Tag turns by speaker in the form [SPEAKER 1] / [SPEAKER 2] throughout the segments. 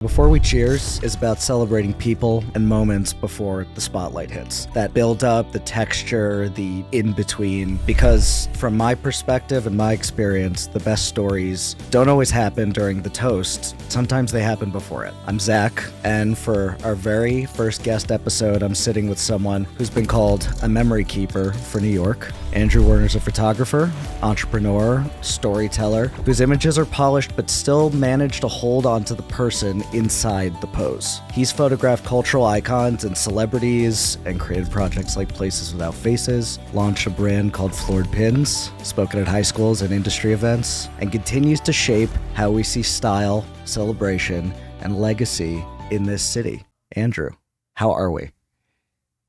[SPEAKER 1] Before We Cheers is about celebrating people and moments before the spotlight hits. That build up, the texture, the in-between. Because from my perspective and my experience, the best stories don't always happen during the toast. Sometimes they happen before it. I'm Zach, and for our very first guest episode, I'm sitting with someone who's been called a memory keeper for New York. Andrew Werner's a photographer, entrepreneur, storyteller, whose images are polished but still manage to hold onto the person inside the pose. He's photographed cultural icons and celebrities and created projects like Places Without Faces, launched a brand called Fleur'd Pins, spoken at high schools and industry events, and continues to shape how we see style, celebration, and legacy in this city. Andrew, how are we?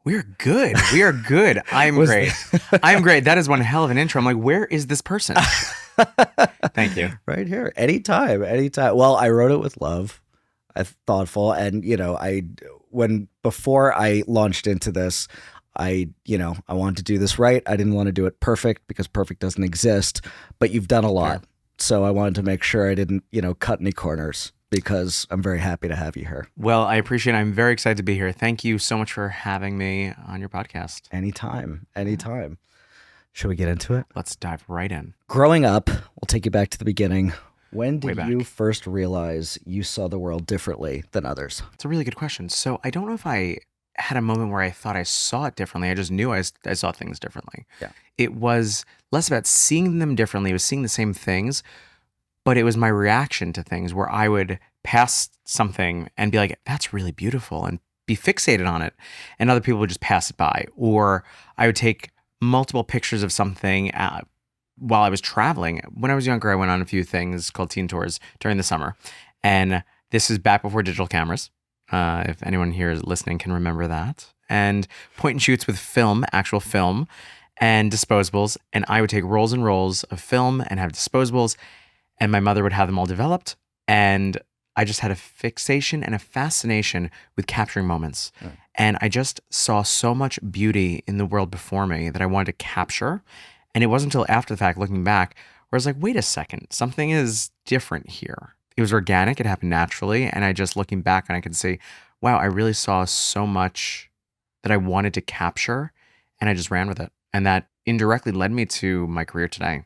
[SPEAKER 2] We're good. We are good. I'm great. I'm great. That is one hell of an intro. I'm like, where is this person? Thank you.
[SPEAKER 1] Right here. Anytime. Well, I wrote it with love. Thoughtful. And, before I launched into this, I wanted to do this right. I didn't want to do it perfect because perfect doesn't exist, but you've done a lot. Sure. So I wanted to make sure I didn't, cut any corners because I'm very happy to have you here.
[SPEAKER 2] Well, I appreciate it. I'm very excited to be here. Thank you so much for having me on your podcast.
[SPEAKER 1] Anytime. Should we get into it?
[SPEAKER 2] Let's dive right in.
[SPEAKER 1] Growing up, we'll take you back to the beginning. When did you first realize you saw the world differently than others?
[SPEAKER 2] It's a really good question. So I don't know if I had a moment where I thought I saw it differently. I just knew I saw things differently.
[SPEAKER 1] Yeah.
[SPEAKER 2] It was less about seeing them differently. It was seeing the same things, but it was my reaction to things where I would pass something and be like, that's really beautiful, and be fixated on it. And other people would just pass it by. Or I would take multiple pictures of something while I was traveling. When I was younger, I went on a few things called teen tours during the summer. And this is back before digital cameras. If anyone here listening can remember that. And point and shoots with film, actual film, and disposables. And I would take rolls and rolls of film and have disposables. And my mother would have them all developed. And I just had a fixation and a fascination with capturing moments. Right. And I just saw so much beauty in the world before me that I wanted to capture. And it wasn't until after the fact, looking back, where I was like, wait a second, something is different here. It was organic, it happened naturally. And I just, looking back, and I could see, wow, I really saw so much that I wanted to capture, and I just ran with it. And that indirectly led me to my career today.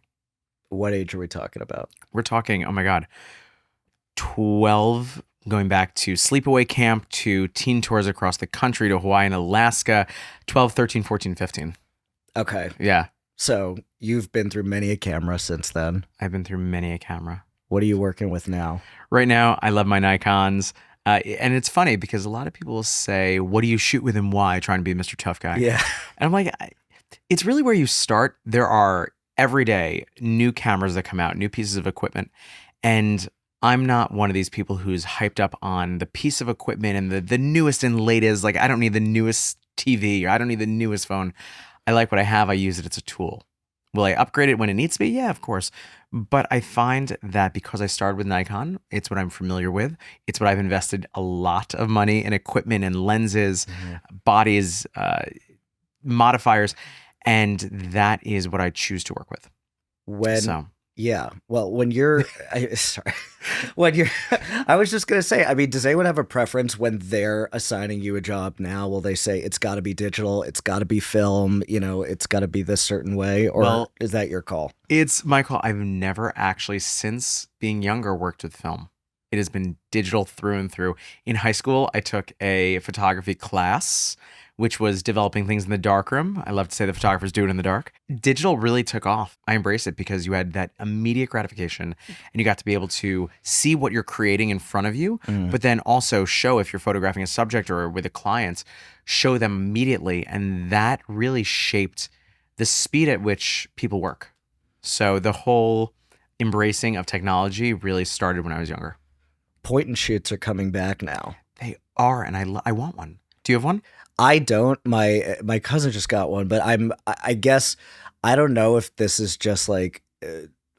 [SPEAKER 1] What age are we talking about?
[SPEAKER 2] We're talking, oh my God, 12, going back to sleepaway camp, to teen tours across the country, to Hawaii and Alaska, 12, 13, 14, 15.
[SPEAKER 1] Okay.
[SPEAKER 2] Yeah.
[SPEAKER 1] So you've been through many a camera since then.
[SPEAKER 2] I've been through many a camera.
[SPEAKER 1] What are you working with now?
[SPEAKER 2] Right now, I love my Nikons. And it's funny because a lot of people will say, what do you shoot with and why? Trying to be Mr. Tough Guy.
[SPEAKER 1] Yeah.
[SPEAKER 2] And I'm like, it's really where you start. There are every day new cameras that come out, new pieces of equipment. And I'm not one of these people who's hyped up on the piece of equipment and the newest and latest. Like, I don't need the newest TV, or I don't need the newest phone. I like what I have. I use it. It's a tool. Will I upgrade it when it needs to be? Yeah, of course. But I find that because I started with Nikon, it's what I'm familiar with. It's what I've invested a lot of money in equipment and lenses, bodies, modifiers. And that is what I choose to work with.
[SPEAKER 1] Yeah. Well, I was just going to say, I mean, does anyone have a preference when they're assigning you a job now? Will they say it's got to be digital, it's got to be film, it's got to be this certain way? Or is that your call?
[SPEAKER 2] It's my call. I've never actually, since being younger, worked with film. It has been digital through and through. In high school, I took a photography class, which was developing things in the darkroom. I love to say the photographers do it in the dark. Digital really took off. I embraced it because you had that immediate gratification, and you got to be able to see what you're creating in front of you, but then also show, if you're photographing a subject or with a client, show them immediately. And that really shaped the speed at which people work. So the whole embracing of technology really started when I was younger.
[SPEAKER 1] Point and shoots are coming back now.
[SPEAKER 2] They are, and I want one. Do you have one?
[SPEAKER 1] I don't. My cousin just got one, but I guess I don't know if this is just like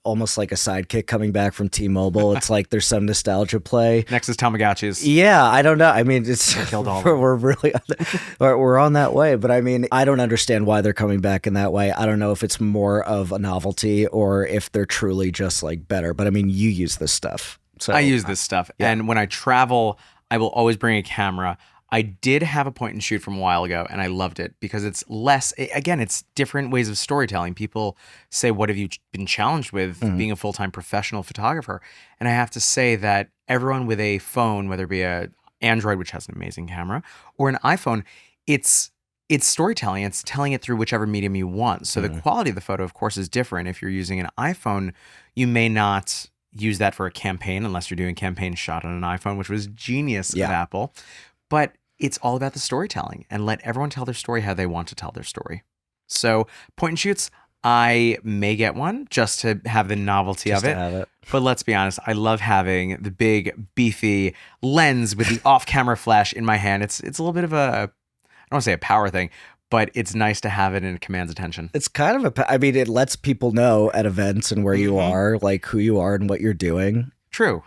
[SPEAKER 1] almost like a sidekick coming back from T-Mobile. It's like there's some nostalgia play.
[SPEAKER 2] Next is Tamagotchis.
[SPEAKER 1] Yeah, I don't know. I mean, we're really we're on that way, but I mean, I don't understand why they're coming back in that way. I don't know if it's more of a novelty or if they're truly just like better. But I mean, you use this stuff. So
[SPEAKER 2] I use this stuff.
[SPEAKER 1] yeah.
[SPEAKER 2] And when I travel, I will always bring a camera. I did have a point and shoot from a while ago, and I loved it because it's less, again, it's different ways of storytelling. People say, what have you been challenged with being a full-time professional photographer? And I have to say that everyone with a phone, whether it be a Android, which has an amazing camera, or an iPhone, it's storytelling. It's telling it through whichever medium you want. So the quality of the photo, of course, is different. If you're using an iPhone, you may not use that for a campaign unless you're doing a campaign shot on an iPhone, which was genius of Apple. But it's all about the storytelling, and let everyone tell their story how they want to tell their story. So point and shoots, I may get one just to have the novelty
[SPEAKER 1] Just
[SPEAKER 2] of
[SPEAKER 1] to have it.
[SPEAKER 2] But let's be honest, I love having the big, beefy lens with the off-camera flash in my hand. It's a little bit of a, I don't want to say a power thing, but it's nice to have it and it commands attention.
[SPEAKER 1] It's kind of I mean, it lets people know at events and where you are, like who you are and what you're doing.
[SPEAKER 2] True.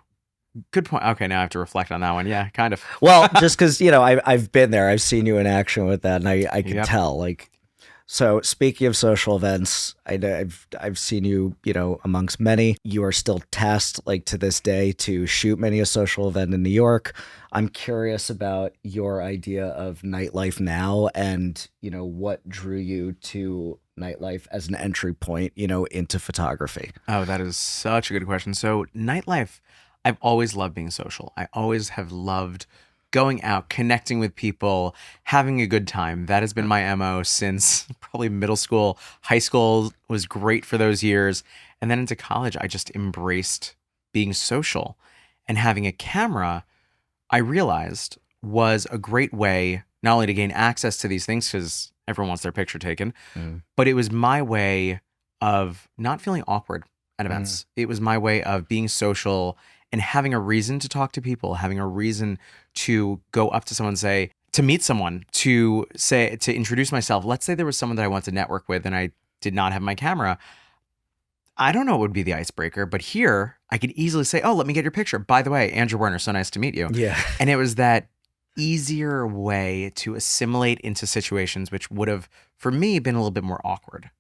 [SPEAKER 2] Good point. Okay, now I have to reflect on that one. Yeah, kind of.
[SPEAKER 1] Well, just because, I've been there. I've seen you in action with that, and I can tell. Like, so speaking of social events, I've seen you, amongst many. You are still tasked, like to this day, to shoot many a social event in New York. I'm curious about your idea of nightlife now, and what drew you to nightlife as an entry point, into photography.
[SPEAKER 2] Oh, that is such a good question. So nightlife, I've always loved being social. I always have loved going out, connecting with people, having a good time. That has been my MO since probably middle school. High school was great for those years. And then into college, I just embraced being social. And having a camera, I realized, was a great way not only to gain access to these things, because everyone wants their picture taken, but it was my way of not feeling awkward at events. It was my way of being social and having a reason to talk to people, having a reason to go up to someone and say, to meet someone, to introduce myself. Let's say there was someone that I wanted to network with and I did not have my camera. I don't know what would be the icebreaker, but here I could easily say, oh, let me get your picture. By the way, Andrew Werner, so nice to meet you.
[SPEAKER 1] Yeah.
[SPEAKER 2] And it was that easier way to assimilate into situations, which would have, for me, been a little bit more awkward.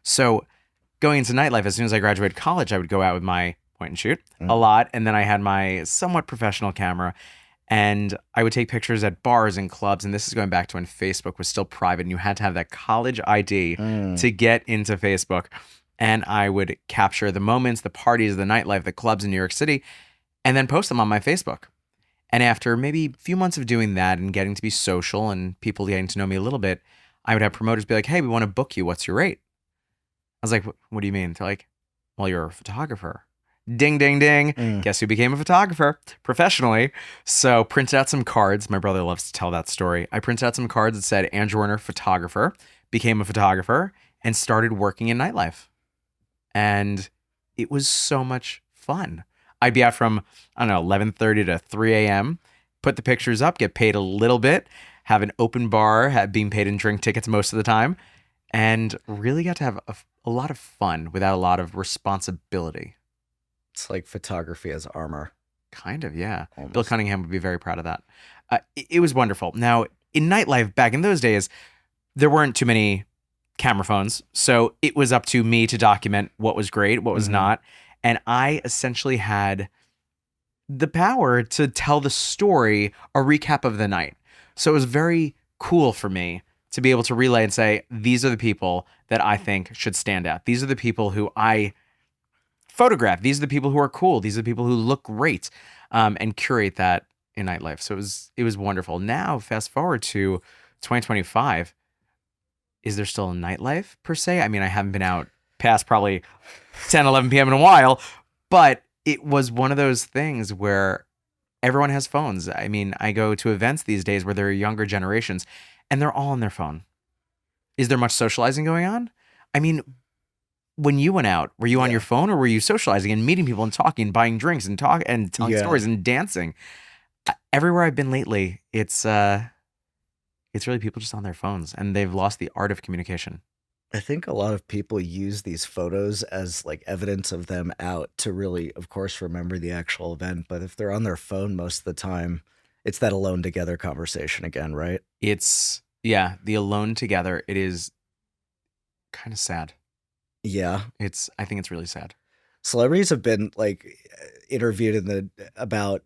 [SPEAKER 2] So going into nightlife, as soon as I graduated college, I would go out with my point and shoot a lot. And then I had my somewhat professional camera and I would take pictures at bars and clubs. And this is going back to when Facebook was still private and you had to have that college ID to get into Facebook. And I would capture the moments, the parties, the nightlife, the clubs in New York City, and then post them on my Facebook. And after maybe a few months of doing that and getting to be social and people getting to know me a little bit, I would have promoters be like, hey, we want to book you. What's your rate? I was like, what do you mean? They're like, well, you're a photographer. Ding, ding, ding. Guess who became a photographer professionally? So printed out some cards. My brother loves to tell that story. I printed out some cards that said Andrew Werner, photographer, became a photographer, and started working in nightlife. And it was so much fun. I'd be out from, 11:30 to 3 a.m., put the pictures up, get paid a little bit, have an open bar, being paid in drink tickets most of the time, and really got to have a lot of fun without a lot of responsibility.
[SPEAKER 1] It's like photography as armor.
[SPEAKER 2] Kind of, yeah.
[SPEAKER 1] Almost.
[SPEAKER 2] Bill Cunningham would be very proud of that. It was wonderful. Now, in nightlife, back in those days, there weren't too many camera phones. So it was up to me to document what was great, what was not. And I essentially had the power to tell the story, a recap of the night. So it was very cool for me to be able to relay and say, these are the people that I think should stand out. These are the people who I photograph. These are the people who are cool. These are the people who look great, and curate that in nightlife. So it was wonderful. Now, fast forward to 2025. Is there still a nightlife per se? I mean, I haven't been out past probably 10, 11 p.m. in a while, but it was one of those things where everyone has phones. I mean, I go to events these days where there are younger generations and they're all on their phone. Is there much socializing going on? I mean, when you went out, were you on your phone or were you socializing and meeting people and talking, buying drinks and telling stories and dancing? Everywhere I've been lately, it's really people just on their phones and they've lost the art of communication.
[SPEAKER 1] I think a lot of people use these photos as like evidence of them out to really, of course, remember the actual event. But if they're on their phone most of the time, it's that alone together conversation again, right?
[SPEAKER 2] It's, the alone together. It is kind of sad.
[SPEAKER 1] Yeah.
[SPEAKER 2] I think it's really sad.
[SPEAKER 1] Celebrities have been like, interviewed about,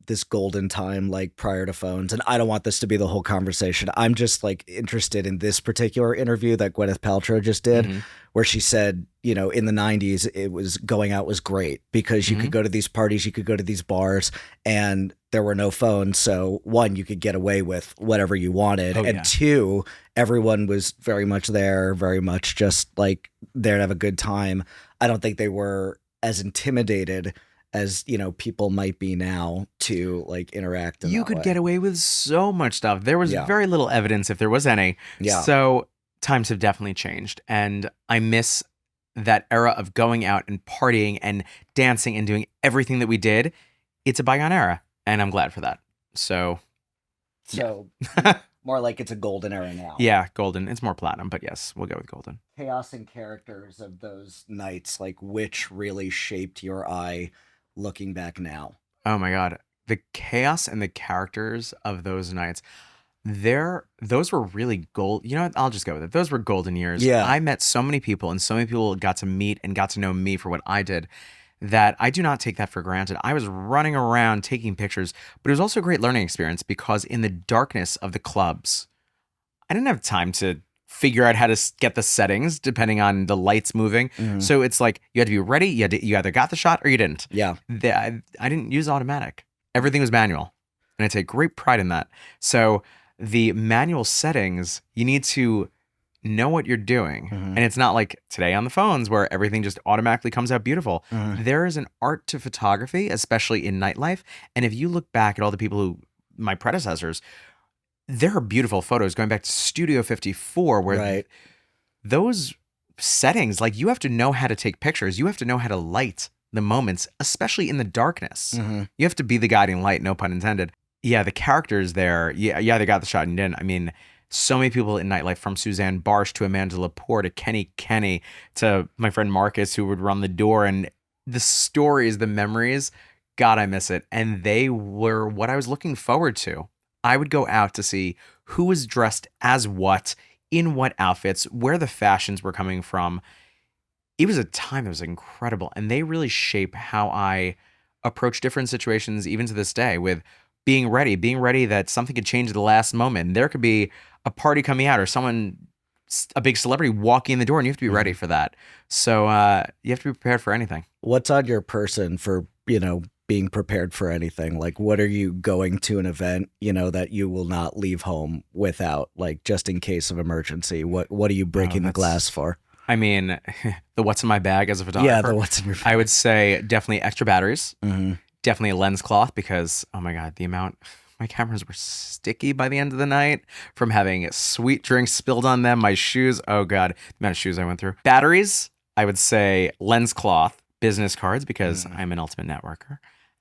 [SPEAKER 1] this golden time, like prior to phones. And I don't want this to be the whole conversation. I'm just like interested in this particular interview that Gwyneth Paltrow just did, where she said, in the 90s, it was going out was great because you could go to these parties, you could go to these bars, and there were no phones. So one, you could get away with whatever you wanted. And two, everyone was very much there, very much just like there to have a good time. I don't think they were as intimidated as, people might be now to like interact.
[SPEAKER 2] You could get away with so much stuff. There was very little evidence, if there was any.
[SPEAKER 1] Yeah.
[SPEAKER 2] So times have definitely changed. And I miss that era of going out and partying and dancing and doing everything that we did. It's a bygone era. And I'm glad for that. So
[SPEAKER 1] more like it's a golden era now.
[SPEAKER 2] Yeah, golden. It's more platinum, but yes, we'll go with golden.
[SPEAKER 1] Chaos and characters of those nights, like which really shaped your eye looking back now?
[SPEAKER 2] Oh my God. The chaos and the characters of those nights, those were really gold. You know what? I'll just go with it. Those were golden years.
[SPEAKER 1] Yeah.
[SPEAKER 2] I met so many people and so many people got to meet and got to know me for what I did that I do not take that for granted. I was running around taking pictures, but it was also a great learning experience because in the darkness of the clubs, I didn't have time to figure out how to get the settings depending on the lights moving. So it's like you had to be ready. You either got the shot or you didn't.
[SPEAKER 1] Yeah.
[SPEAKER 2] I didn't use automatic. Everything was manual. And I take great pride in that. So the manual settings, you need to know what you're doing. And it's not like today on the phones where everything just automatically comes out beautiful. There is an art to photography, especially in nightlife. And if you look back at all the people my predecessors, there are beautiful photos going back to Studio 54 where those settings, like you have to know how to take pictures. You have to know how to light the moments, especially in the darkness. You have to be the guiding light, no pun intended. Yeah, the characters there, they got the shot and didn't. I mean, so many people in nightlife, from Suzanne Barsh to Amanda Lepore to Kenny to my friend Marcus, who would run the door, and the stories, the memories, God, I miss it. And they were what I was looking forward to. I would go out to see who was dressed as what, in what outfits, where the fashions were coming from. It was a time that was incredible. And they really shape how I approach different situations, even to this day, with being ready that something could change at the last moment. There could be a party coming out or a big celebrity walking in the door, and you have to be ready for that. So you have to be prepared for anything.
[SPEAKER 1] What's on your person for, being prepared for anything? Like, what are you going to an event, that you will not leave home without, like, just in case of emergency? What are you breaking the glass for?
[SPEAKER 2] I mean, the what's in my bag as a photographer.
[SPEAKER 1] Yeah, the what's in your bag.
[SPEAKER 2] I would say definitely extra batteries. Definitely a lens cloth because, oh my God, my cameras were sticky by the end of the night from having sweet drinks spilled on them. My shoes, oh God, the amount of shoes I went through. Batteries, I would say lens cloth, business cards because I'm an ultimate networker.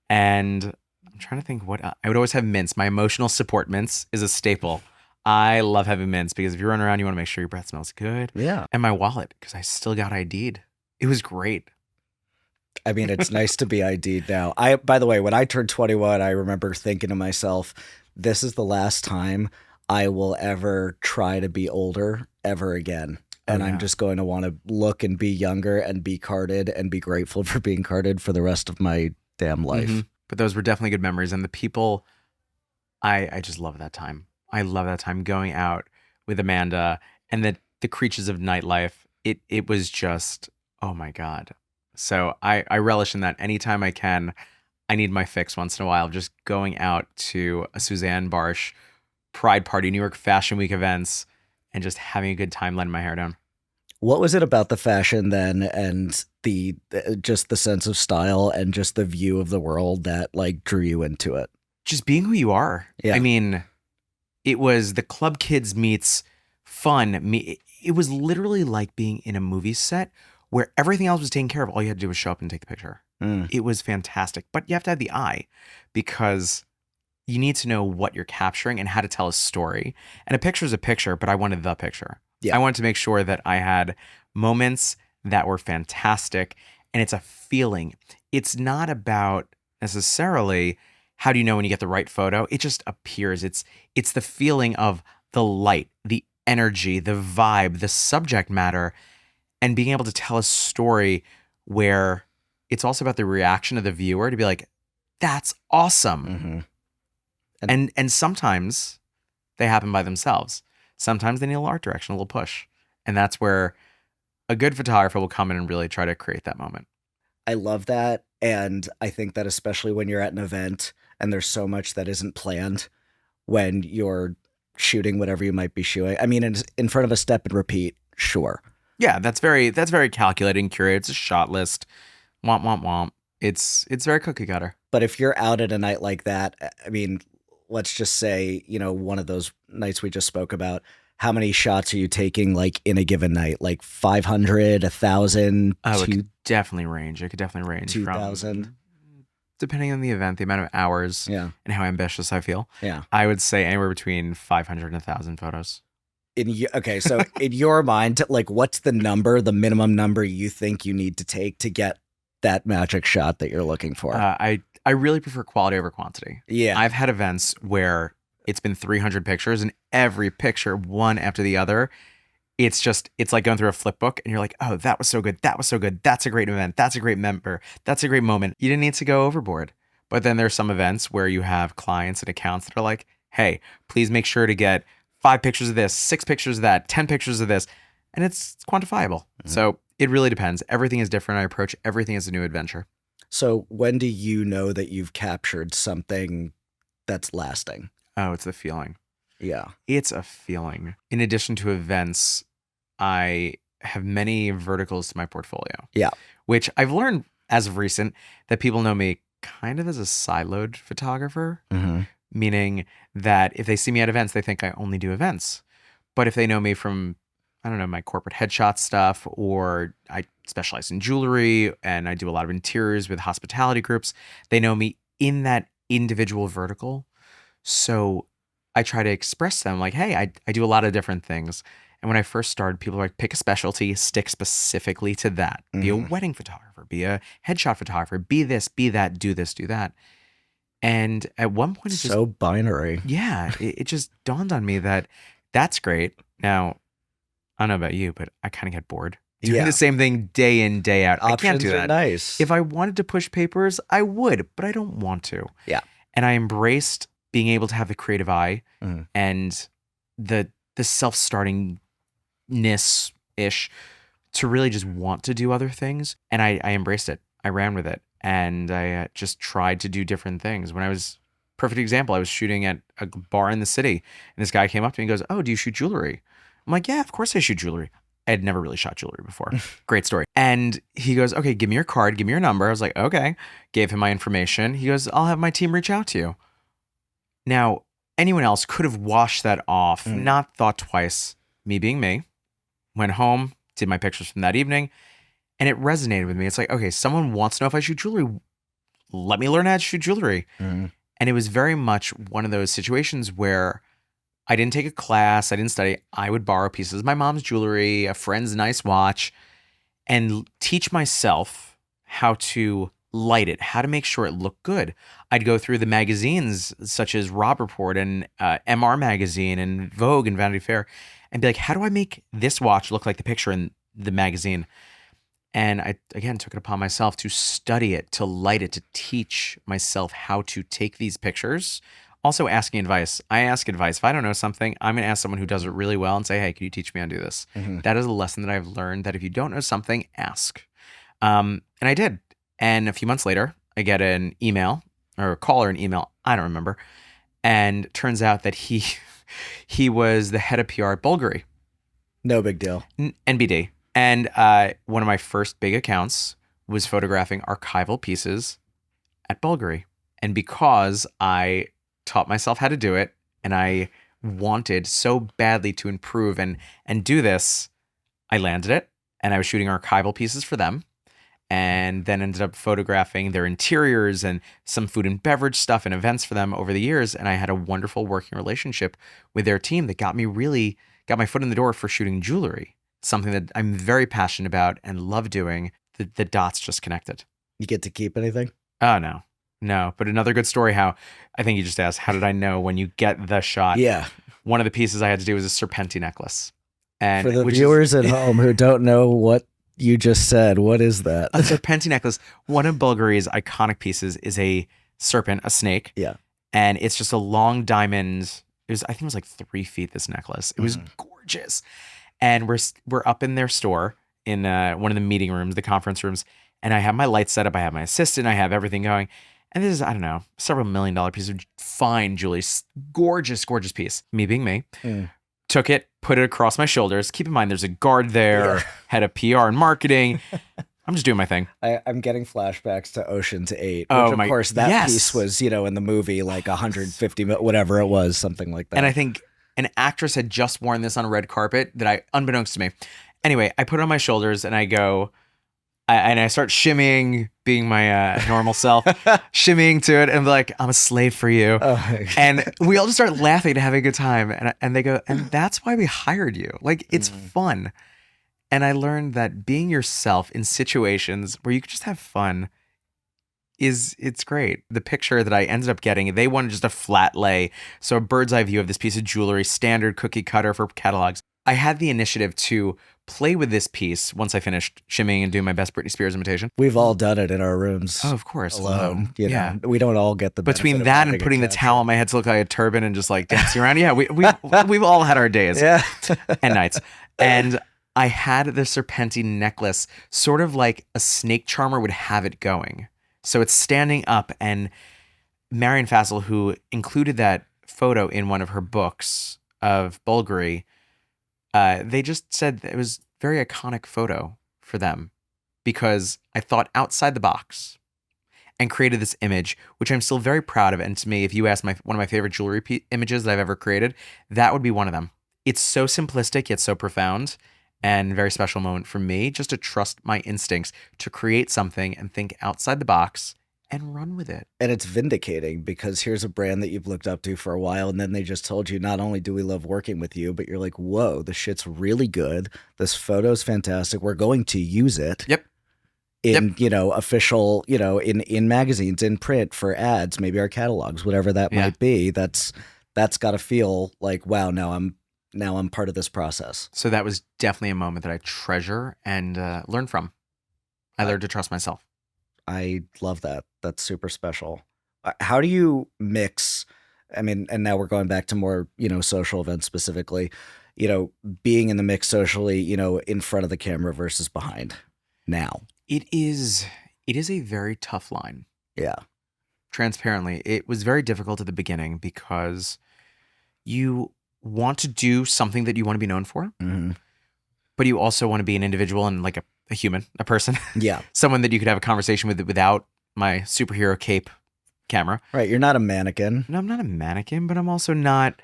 [SPEAKER 2] And I'm trying to think what, I would always have mints. My emotional support mints is a staple. I love having mints because if you run around, you want to make sure your breath smells good.
[SPEAKER 1] Yeah.
[SPEAKER 2] And my wallet because I still got ID'd. It was great.
[SPEAKER 1] I mean, it's nice to be ID'd now. By the way, when I turned 21, I remember thinking to myself, this is the last time I will ever try to be older ever again. And I'm just going to want to look and be younger and be carded and be grateful for being carded for the rest of my damn life.
[SPEAKER 2] But those were definitely good memories. And the people, I just love that time. I love that time going out with Amanda and the creatures of nightlife. It was just, oh my God. So I relish in that. Anytime I can, I need my fix once in a while. Just going out to a Suzanne Barsh Pride Party, New York Fashion Week events, and just having a good time letting my hair down.
[SPEAKER 1] What was it about the fashion then and just the sense of style and just the view of the world that like drew you into it?
[SPEAKER 2] Just being who you are.
[SPEAKER 1] Yeah.
[SPEAKER 2] I mean, it was the club kids meets fun. It was literally like being in a movie set where everything else was taken care of. All you had to do was show up and take the picture. It was fantastic. But you have to have the eye because you need to know what you're capturing and how to tell a story. And a picture is a picture, but I wanted the picture. Yeah. I wanted to make sure that I had moments that were fantastic. And it's a feeling. It's not about necessarily how do you know when you get the right photo. It just appears. It's the feeling of the light, the energy, the vibe, the subject matter, and being able to tell a story where it's also about the reaction of the viewer to be like, that's awesome.
[SPEAKER 1] Mm-hmm.
[SPEAKER 2] And sometimes they happen by themselves. Sometimes they need a little art direction, a little push. And that's where a good photographer will come in and really try to create that moment.
[SPEAKER 1] I love that. And I think that especially when you're at an event and there's so much that isn't planned when you're shooting whatever you might be shooting. I mean, in front of a step and repeat, sure.
[SPEAKER 2] Yeah, that's very calculating, curated. It's a shot list. Womp, womp, womp. It's very cookie cutter.
[SPEAKER 1] But if you're out at a night like that, I mean, let's just say, one of those nights we just spoke about, how many shots are you taking like in a given night? Like 500, 1,000,
[SPEAKER 2] it could definitely range. It could definitely range
[SPEAKER 1] 2,000.
[SPEAKER 2] Depending on the event, the amount of hours,
[SPEAKER 1] Yeah.
[SPEAKER 2] and how ambitious I feel.
[SPEAKER 1] Yeah.
[SPEAKER 2] I would say anywhere between 500 and 1,000 photos.
[SPEAKER 1] Okay, so in your mind, like, what's the minimum number you think you need to take to get that magic shot that you're looking for?
[SPEAKER 2] I really prefer quality over quantity.
[SPEAKER 1] Yeah.
[SPEAKER 2] I've had events where it's been 300 pictures and every picture, one after the other, it's like going through a flip book and you're like, oh, that was so good. That was so good. That's a great event. That's a great member. That's a great moment. You didn't need to go overboard. But then there's some events where you have clients and accounts that are like, hey, please make sure to get 5 pictures of this, 6 pictures of that, 10 pictures of this. And it's quantifiable. Mm-hmm. So it really depends. Everything is different. I approach everything as a new adventure.
[SPEAKER 1] So when do you know that you've captured something that's lasting?
[SPEAKER 2] Oh, it's the feeling.
[SPEAKER 1] Yeah.
[SPEAKER 2] It's a feeling. In addition to events, I have many verticals to my portfolio.
[SPEAKER 1] Yeah.
[SPEAKER 2] Which I've learned as of recent that people know me kind of as a siloed photographer, meaning that if they see me at events, they think I only do events. But if they know me from, I don't know, my corporate headshot stuff, or I specialize in jewelry and I do a lot of interiors with hospitality groups, they know me in that individual vertical. So I try to express them like, hey, I do a lot of different things. And when I first started, people were like, pick a specialty, stick specifically to that. Be a wedding photographer, be a headshot photographer, be this, be that, do this, do that. And at one point, it's
[SPEAKER 1] so binary.
[SPEAKER 2] Yeah, it just dawned on me that that's great. Now, I don't know about you, but I kind of get bored doing the same thing day in, day out.
[SPEAKER 1] Options
[SPEAKER 2] I can't do that.
[SPEAKER 1] Are nice.
[SPEAKER 2] If I wanted to push papers, I would, but I don't want to.
[SPEAKER 1] Yeah.
[SPEAKER 2] And I embraced being able to have the creative eye and the self-startingness-ish to really just want to do other things. And I embraced it. I ran with it. And I just tried to do different things. When I was, perfect example, I was shooting at a bar in the city. And this guy came up to me and goes, oh, do you shoot jewelry? I'm like, yeah, of course I shoot jewelry. I had never really shot jewelry before. Great story. And he goes, okay, give me your card, give me your number. I was like, okay. Gave him my information. He goes, I'll have my team reach out to you. Now, anyone else could have washed that off, not thought twice. Me being me, went home, did my pictures from that evening, and it resonated with me. It's like, okay, someone wants to know if I shoot jewelry. Let me learn how to shoot jewelry. And it was very much one of those situations where I didn't take a class, I didn't study. I would borrow pieces of my mom's jewelry, a friend's nice watch, and teach myself how to light it, how to make sure it looked good. I'd go through the magazines such as Rob Report and MR Magazine and Vogue and Vanity Fair and be like, how do I make this watch look like the picture in the magazine? And I, again, took it upon myself to study it, to light it, to teach myself how to take these pictures. Also asking advice. I ask advice. If I don't know something, I'm going to ask someone who does it really well and say, hey, can you teach me how to do this? That is a lesson that I've learned, that if you don't know something, ask. And I did. And a few months later, I get an email or a call or an email. I don't remember. And it turns out that he was the head of PR at Bulgari.
[SPEAKER 1] No big deal.
[SPEAKER 2] NBD. And one of my first big accounts was photographing archival pieces at Bulgari. And because I taught myself how to do it and I wanted so badly to improve and do this, I landed it and I was shooting archival pieces for them. And then ended up photographing their interiors and some food and beverage stuff and events for them over the years. And I had a wonderful working relationship with their team that got my foot in the door for shooting jewelry. Something that I'm very passionate about and love doing. The dots just connected.
[SPEAKER 1] You get to keep anything?
[SPEAKER 2] Oh, no. But another good story, how I think you just asked, how did I know when you get the shot?
[SPEAKER 1] Yeah.
[SPEAKER 2] One of the pieces I had to do was a Serpenti necklace. And
[SPEAKER 1] for the viewers at home who don't know what you just said. What is that?
[SPEAKER 2] A Serpenti necklace. One of Bulgari's iconic pieces is a serpent, a snake.
[SPEAKER 1] Yeah.
[SPEAKER 2] And it's just a long diamond. I think it was like 3 feet, this necklace. It was gorgeous. And we're up in their store in one of the meeting rooms, the conference rooms. And I have my lights set up. I have my assistant. I have everything going. And this is, I don't know, several $1 million piece of fine jewelry. Gorgeous, gorgeous piece. Me being me. Took it, put it across my shoulders. Keep in mind, there's a guard there, head of PR and marketing. I'm just doing my thing.
[SPEAKER 1] I'm getting flashbacks to Ocean's 8, which of course that piece was, in the movie like 150, whatever it was, something like that.
[SPEAKER 2] And I think an actress had just worn this on a red carpet unbeknownst to me. Anyway, I put it on my shoulders and I go, and I start shimmying, being my normal self, shimmying to it, and like, I'm a slave for you. And we all just start laughing and having a good time. And they go, and that's why we hired you. Like, it's fun. And I learned that being yourself in situations where you can just have fun it's great. The picture that I ended up getting, they wanted just a flat lay. So a bird's eye view of this piece of jewelry, standard cookie cutter for catalogs. I had the initiative to play with this piece once I finished shimmying and doing my best Britney Spears imitation.
[SPEAKER 1] We've all done it in our rooms.
[SPEAKER 2] Oh, of course.
[SPEAKER 1] Alone. You know, we don't all get the
[SPEAKER 2] between that and putting the towel on my head to look like a turban and just like dancing around. Yeah, we've all had our days and nights. And I had the Serpenti necklace sort of like a snake charmer would have it going. So it's standing up, and Marion Fassel, who included that photo in one of her books of Bulgari, they just said that it was a very iconic photo for them because I thought outside the box and created this image, which I'm still very proud of. And to me, if you ask one of my favorite jewelry images that I've ever created, that would be one of them. It's so simplistic yet so profound. And very special moment for me, just to trust my instincts to create something and think outside the box and run with it.
[SPEAKER 1] And it's vindicating because here's a brand that you've looked up to for a while, and then they just told you, not only do we love working with you, but you're like, whoa, the shit's really good. This photo's fantastic. We're going to use it.
[SPEAKER 2] Yep.
[SPEAKER 1] In, official, in magazines, in print, for ads, maybe our catalogs, whatever that might be. That's got to feel like, wow, now I'm part of this process.
[SPEAKER 2] So that was definitely a moment that I treasure and learn from. I learned to trust myself.
[SPEAKER 1] I love that. That's super special. How do you mix? I mean, and now we're going back to more, social events specifically, being in the mix socially, in front of the camera versus behind now.
[SPEAKER 2] It is a very tough line.
[SPEAKER 1] Yeah.
[SPEAKER 2] Transparently, it was very difficult at the beginning because you want to do something that you want to be known for, but you also want to be an individual and like a human, a person.
[SPEAKER 1] Yeah.
[SPEAKER 2] Someone that you could have a conversation with without my superhero cape camera.
[SPEAKER 1] Right. You're not a mannequin.
[SPEAKER 2] No, I'm not a mannequin, but I'm also not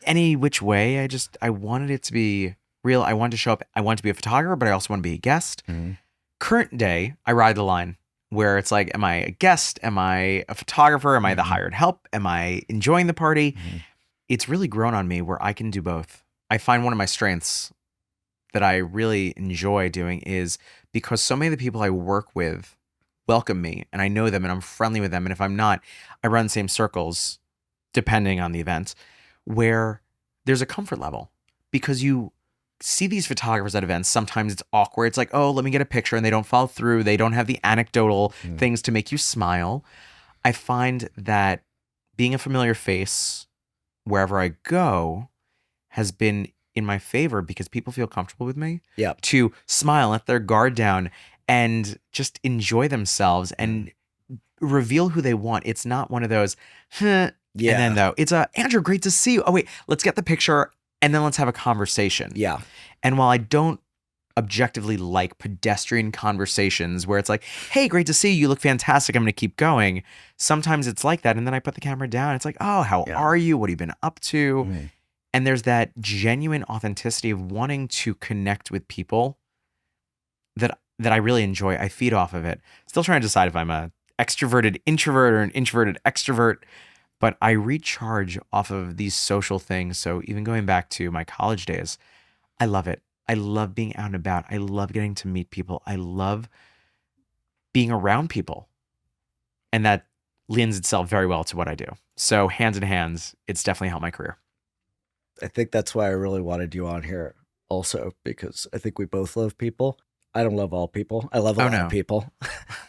[SPEAKER 2] any which way. I wanted it to be real. I wanted to show up. I wanted to be a photographer, but I also want to be a guest. Current day, I ride the line where it's like, am I a guest? Am I a photographer? Am I the hired help? Am I enjoying the party? It's really grown on me where I can do both. I find one of my strengths that I really enjoy doing is because so many of the people I work with welcome me and I know them and I'm friendly with them. And if I'm not, I run the same circles depending on the event where there's a comfort level because you see these photographers at events. Sometimes it's awkward. It's like, oh, let me get a picture, and they don't follow through. They don't have the anecdotal things to make you smile. I find that being a familiar face wherever I go has been in my favor because people feel comfortable with me to smile, let their guard down, and just enjoy themselves and reveal who they want. It's not one of those, and then though, it's Andrew, great to see you. Oh wait, let's get the picture and then let's have a conversation.
[SPEAKER 1] Yeah.
[SPEAKER 2] And while I don't objectively like pedestrian conversations where it's like, hey, great to see you. You look fantastic. I'm going to keep going. Sometimes it's like that. And then I put the camera down. It's like, oh, how are you? What have you been up to? And there's that genuine authenticity of wanting to connect with people that I really enjoy. I feed off of it. Still trying to decide if I'm a extroverted introvert or an introverted extrovert, but I recharge off of these social things. So even going back to my college days, I love it. I love being out and about. I love getting to meet people. I love being around people. And that lends itself very well to what I do. So hands in hands, it's definitely helped my career.
[SPEAKER 1] I think that's why I really wanted you on here also, because I think we both love people. I don't love all people. I love a lot
[SPEAKER 2] no.
[SPEAKER 1] of people,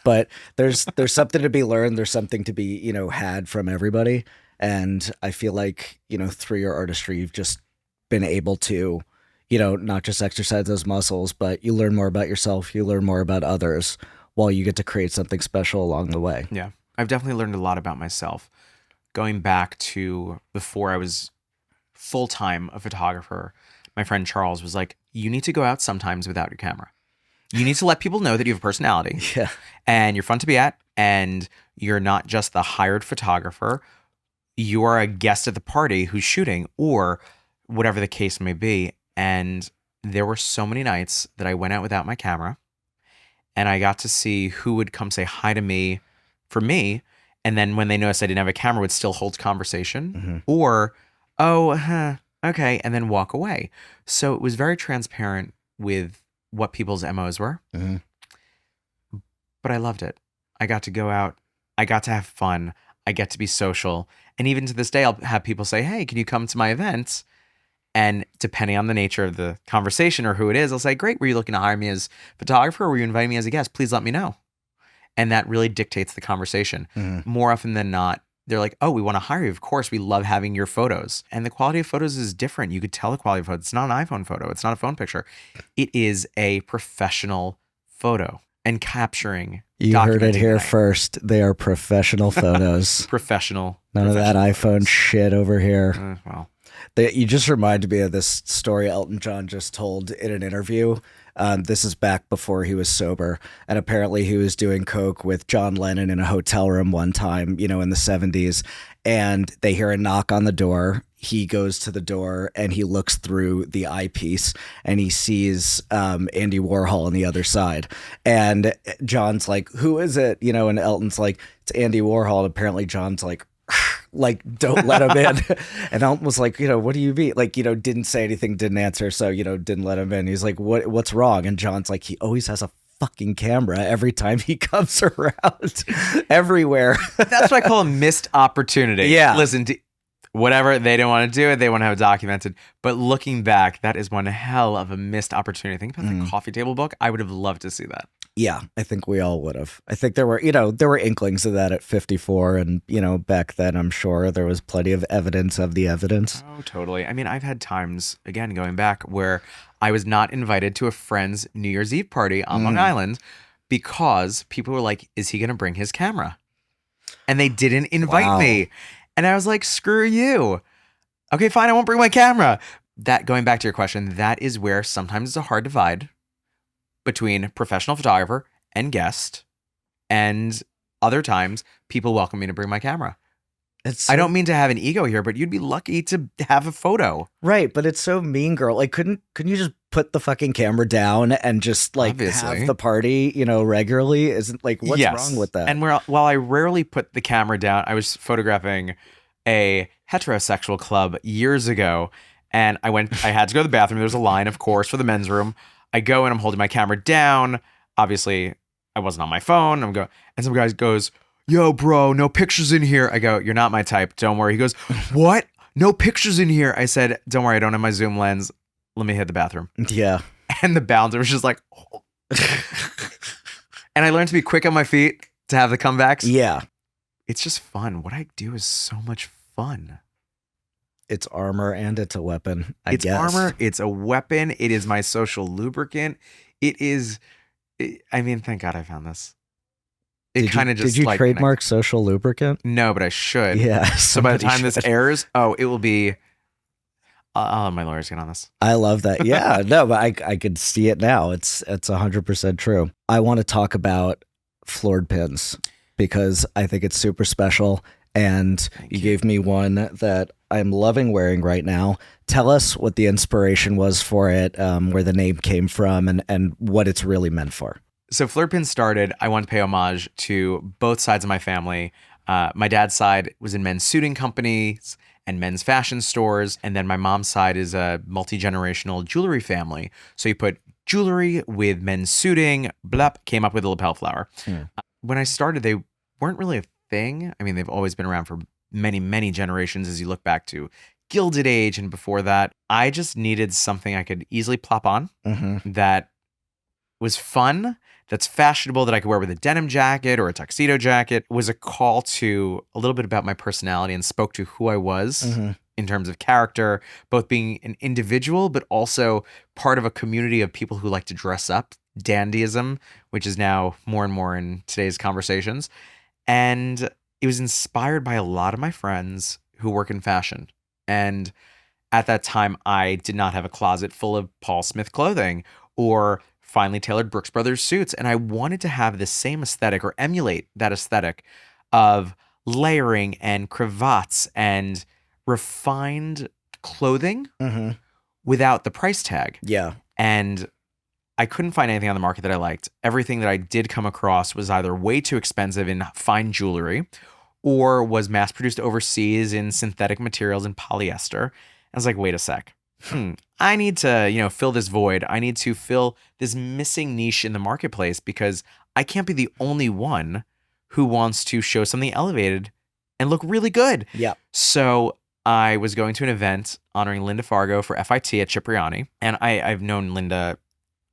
[SPEAKER 1] but there's something to be learned. There's something to be, had from everybody. And I feel like, through your artistry, you've just been able to, not just exercise those muscles, but you learn more about yourself. You learn more about others while you get to create something special along the way.
[SPEAKER 2] Yeah. I've definitely learned a lot about myself. Going back to before I was full-time a photographer, my friend Charles was like, you need to go out sometimes without your camera. You need to let people know that you have a personality.
[SPEAKER 1] Yeah.
[SPEAKER 2] And you're fun to be at, and you're not just the hired photographer. You are a guest at the party who's shooting, or whatever the case may be. And there were so many nights that I went out without my camera, and I got to see who would come say hi to me for me. And then when they noticed I didn't have a camera, would still hold conversation, or, okay, and then walk away. So it was very transparent with what people's MOs were. But I loved it. I got to go out. I got to have fun. I get to be social. And even to this day, I'll have people say, hey, can you come to my events? And depending on the nature of the conversation or who it is, I'll say, great, were you looking to hire me as photographer, or were you inviting me as a guest? Please let me know. And that really dictates the conversation. More often than not, they're like, oh, we want to hire you. Of course, we love having your photos. And the quality of photos is different. You could tell the quality of photos. It's not an iPhone photo. It's not a phone picture. It is a professional photo. And capturing.
[SPEAKER 1] You heard it here first. They are professional photos.
[SPEAKER 2] Professional.
[SPEAKER 1] None of that iPhone shit over here.
[SPEAKER 2] Well.
[SPEAKER 1] You just reminded me of this story Elton John just told in an interview. This is back before he was sober. And apparently he was doing coke with John Lennon in a hotel room one time, in the 70s. And they hear a knock on the door. He goes to the door and he looks through the eyepiece and he sees Andy Warhol on the other side. And John's like, who is it? And Elton's like, it's Andy Warhol. And apparently John's like, don't let him in. And Elton was like, what do you mean? Like, didn't say anything, didn't answer. So, didn't let him in. He's like, what's wrong? And John's like, he always has a fucking camera every time he comes around everywhere.
[SPEAKER 2] That's what I call a missed opportunity.
[SPEAKER 1] Yeah.
[SPEAKER 2] Listen, whatever, they don't want to do it. They want to have it documented. But looking back, that is one hell of a missed opportunity. Think about the coffee table book. I would have loved to see that.
[SPEAKER 1] Yeah, I think we all would have. I think there were inklings of that at 54. And, back then, I'm sure there was plenty of evidence of the evidence.
[SPEAKER 2] Oh, totally. I mean, I've had times, again, going back, where I was not invited to a friend's New Year's Eve party on Long Island because people were like, is he going to bring his camera? And they didn't invite me. And I was like, screw you. Okay, fine, I won't bring my camera. That, going back to your question, that is where sometimes it's a hard divide between professional photographer and guest, and other times people welcome me to bring my camera. I don't mean to have an ego here, but you'd be lucky to have a photo.
[SPEAKER 1] Right, but it's so mean girl. Like, couldn't you just put the fucking camera down and just have the party, regularly? Isn't what's wrong with that?
[SPEAKER 2] And while I rarely put the camera down, I was photographing a heterosexual club years ago, and I had to go to the bathroom. There was a line, of course, for the men's room. I go and I'm holding my camera down. Obviously, I wasn't on my phone. And some guy goes, yo, bro, no pictures in here. I go, you're not my type. Don't worry. He goes, what? No pictures in here. I said, don't worry. I don't have my zoom lens. Let me hit the bathroom.
[SPEAKER 1] Yeah.
[SPEAKER 2] And the bouncer was just like, oh. And I learned to be quick on my feet to have the comebacks.
[SPEAKER 1] Yeah.
[SPEAKER 2] It's just fun. What I do is so much fun.
[SPEAKER 1] It's armor and it's a weapon, I guess.
[SPEAKER 2] It's armor. It's a weapon. It is my social lubricant. It is, I mean, thank God I found this. It kind of just
[SPEAKER 1] Did you trademark social lubricant?
[SPEAKER 2] No, but I should.
[SPEAKER 1] Yeah.
[SPEAKER 2] So by the time this airs, it will be, I'll have my lawyers get on this.
[SPEAKER 1] I love that. Yeah, no, but I could see it now. It's 100% true. I want to talk about Fleur'd Pins because I think it's super special. And you gave me one that I'm loving wearing right now. Tell us what the inspiration was for it, where the name came from, and what it's really meant for.
[SPEAKER 2] So Fleur'd Pins started, I want to pay homage to both sides of my family. My dad's side was in men's suiting companies and men's fashion stores. And then my mom's side is a multi-generational jewelry family. So you put jewelry with men's suiting, came up with a lapel flower. When I started, they weren't really a thing. I mean, they've always been around for many, many generations as you look back to Gilded Age and before that. I just needed something I could easily plop on that was fun, that's fashionable, that I could wear with a denim jacket or a tuxedo jacket, was a call to a little bit about my personality and spoke to who I was in terms of character, both being an individual, but also part of a community of people who like to dress up, dandyism, which is now more and more in today's conversations. And it was inspired by a lot of my friends who work in fashion. And at that time, I did not have a closet full of Paul Smith clothing or finely tailored Brooks Brothers suits. And I wanted to have the same aesthetic or emulate that aesthetic of layering and cravats and refined clothing without the price tag.
[SPEAKER 1] Yeah.
[SPEAKER 2] And I couldn't find anything on the market that I liked. Everything that I did come across was either way too expensive in fine jewelry or was mass produced overseas in synthetic materials and polyester. I was like, wait a sec. I need to, fill this void. I need to fill this missing niche in the marketplace because I can't be the only one who wants to show something elevated and look really good.
[SPEAKER 1] Yeah.
[SPEAKER 2] So I was going to an event honoring Linda Fargo for FIT at Cipriani. And I've known Linda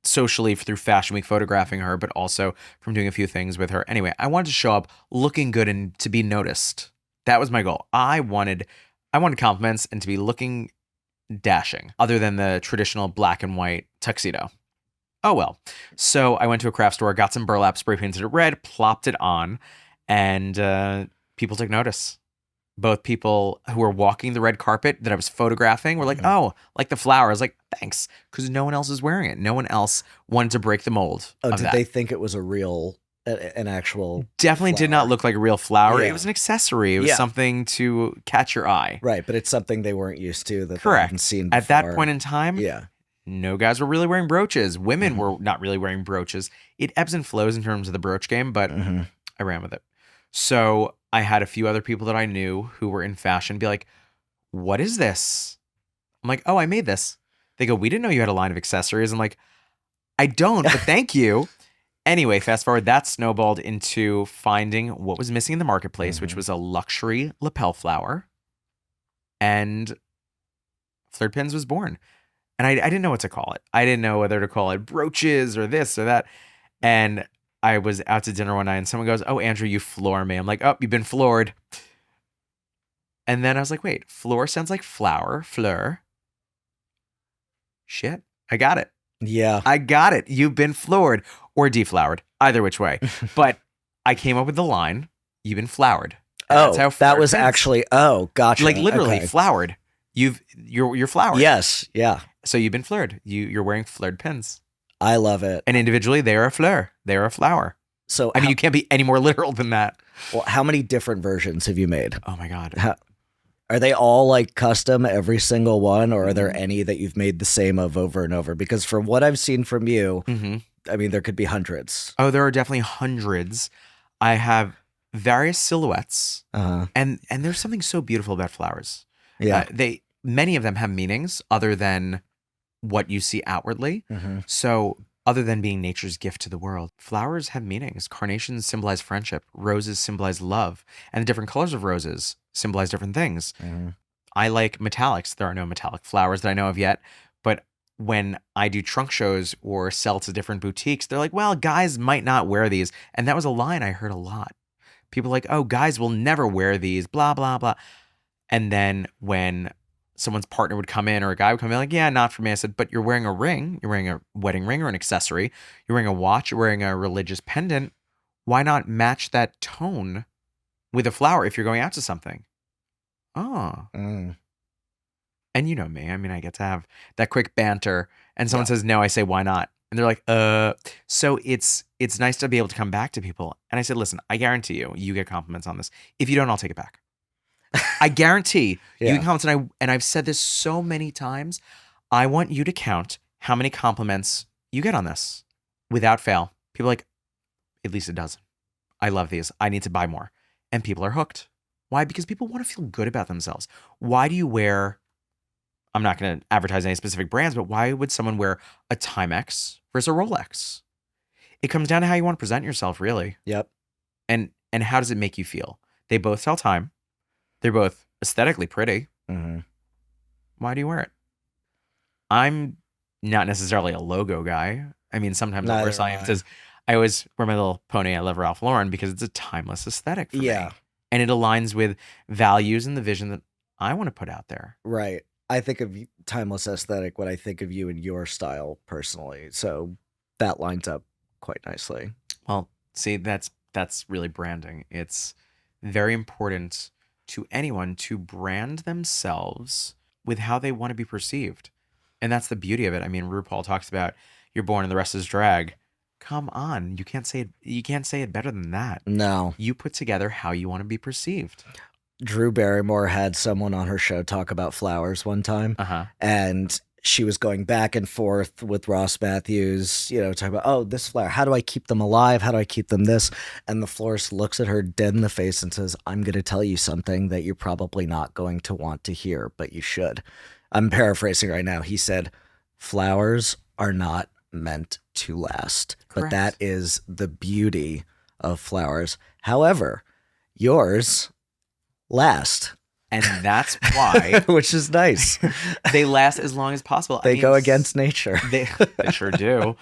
[SPEAKER 2] socially through Fashion Week, photographing her, but also from doing a few things with her. Anyway, I wanted to show up looking good and to be noticed. That was my goal. I wanted compliments and to be looking dashing, other than the traditional black and white tuxedo. Oh well. So I went to a craft store, got some burlap, spray painted it red, plopped it on, and people took notice. Both people who were walking the red carpet that I was photographing were like, oh, like the flower. I was like, thanks, because no one else is wearing it. No one else wanted to break the mold of
[SPEAKER 1] did
[SPEAKER 2] that.
[SPEAKER 1] they think it was an actual
[SPEAKER 2] Definitely
[SPEAKER 1] flower?
[SPEAKER 2] Did not look like a real flower.
[SPEAKER 1] Yeah.
[SPEAKER 2] It was an accessory. It was something to catch your eye.
[SPEAKER 1] Right, but it's something they weren't used to that
[SPEAKER 2] Correct.
[SPEAKER 1] they hadn't seen before.
[SPEAKER 2] At that point in time, no guys were really wearing brooches. Women were not really wearing brooches. It ebbs and flows in terms of the brooch game, but I ran with it. So I had a few other people that I knew who were in fashion be like, what is this? I'm like, oh, I made this. They go, we didn't know you had a line of accessories. I'm like, I don't, but thank you. Anyway, fast forward, that snowballed into finding what was missing in the marketplace, which was a luxury lapel flower. And Fleur'd Pins was born. And I didn't know what to call it. I didn't know whether to call it brooches or this or that. And I was out to dinner one night and someone goes, oh, Andrew, you floor me. I'm like, oh, you've been floored. And then I was like, wait, floor sounds like flower, fleur. Shit, I got it.
[SPEAKER 1] Yeah.
[SPEAKER 2] I got it. You've been floored or deflowered, either which way. But I came up with the line, you've been flowered.
[SPEAKER 1] And that was
[SPEAKER 2] Pins.
[SPEAKER 1] Actually, gotcha.
[SPEAKER 2] Like literally flowered. You're flowered.
[SPEAKER 1] Yes, yeah.
[SPEAKER 2] So you've been floored. You're wearing Fleur'd Pins.
[SPEAKER 1] I love it.
[SPEAKER 2] And individually, they are a fleur. They are a flower.
[SPEAKER 1] So
[SPEAKER 2] I mean, you can't be any more literal than that.
[SPEAKER 1] Well, how many different versions have you made?
[SPEAKER 2] Oh my God.
[SPEAKER 1] Are they all like custom, every single one, or are there any that you've made the same of over and over? Because from what I've seen from you, I mean, there could be hundreds.
[SPEAKER 2] Oh, there are definitely hundreds. I have various silhouettes, and there's something so beautiful about flowers.
[SPEAKER 1] Yeah,
[SPEAKER 2] many of them have meanings other than what you see outwardly. So other than being nature's gift to the world, flowers have meanings. Carnations symbolize friendship. Roses symbolize love. And the different colors of roses symbolize different things. I like metallics. There are no metallic flowers that I know of yet. But when I do trunk shows or sell to different boutiques, they're like, well, guys might not wear these. And that was a line I heard a lot. People like, oh, guys will never wear these, blah, blah, blah. And then when someone's partner would come in or a guy would come in like, yeah, not for me. I said, but you're wearing a ring. You're wearing a wedding ring or an accessory. You're wearing a watch. You're wearing a religious pendant. Why not match that tone with a flower if you're going out to something? Oh. And you know me. I mean, I get to have that quick banter and someone says, no, I say, why not? And they're like, so it's nice to be able to come back to people. And I said, listen, I guarantee you get compliments on this. If you don't, I'll take it back. I guarantee you can comment, and I've said this so many times. I want you to count how many compliments you get on this without fail. People are like, at least a dozen. I love these. I need to buy more. And people are hooked. Why? Because people want to feel good about themselves. Why do you wear, I'm not going to advertise any specific brands, but why would someone wear a Timex versus a Rolex? It comes down to how you want to present yourself, really.
[SPEAKER 1] Yep.
[SPEAKER 2] And how does it make you feel? They both tell time. They're both aesthetically pretty. Why do you wear it? I'm not necessarily a logo guy. I mean, sometimes I'll
[SPEAKER 1] Neither
[SPEAKER 2] wear
[SPEAKER 1] am
[SPEAKER 2] sciences. I always wear my little pony. I love Ralph Lauren because it's a timeless aesthetic for
[SPEAKER 1] Yeah.
[SPEAKER 2] me. And it aligns with values and the vision that I want to put out there.
[SPEAKER 1] Right. I think of timeless aesthetic when I think of you and your style personally. So that lines up quite nicely.
[SPEAKER 2] Well, see, that's really branding. It's very important to anyone to brand themselves with how they want to be perceived. And that's the beauty of it. I mean, RuPaul talks about you're born and the rest is drag. Come on, you can't say it better than that.
[SPEAKER 1] No.
[SPEAKER 2] You put together how you want to be perceived.
[SPEAKER 1] Drew Barrymore had someone on her show talk about flowers one time. And she was going back and forth with Ross Matthews, talking about, oh, this flower, how do I keep them alive? How do I keep them this? And the florist looks at her dead in the face and says, I'm going to tell you something that you're probably not going to want to hear, but you should. I'm paraphrasing right now. He said, flowers are not meant to last.
[SPEAKER 2] Correct.
[SPEAKER 1] But that is the beauty of flowers. However, yours last.
[SPEAKER 2] And that's why,
[SPEAKER 1] which is nice.
[SPEAKER 2] They last as long as possible.
[SPEAKER 1] They go against nature.
[SPEAKER 2] They sure do.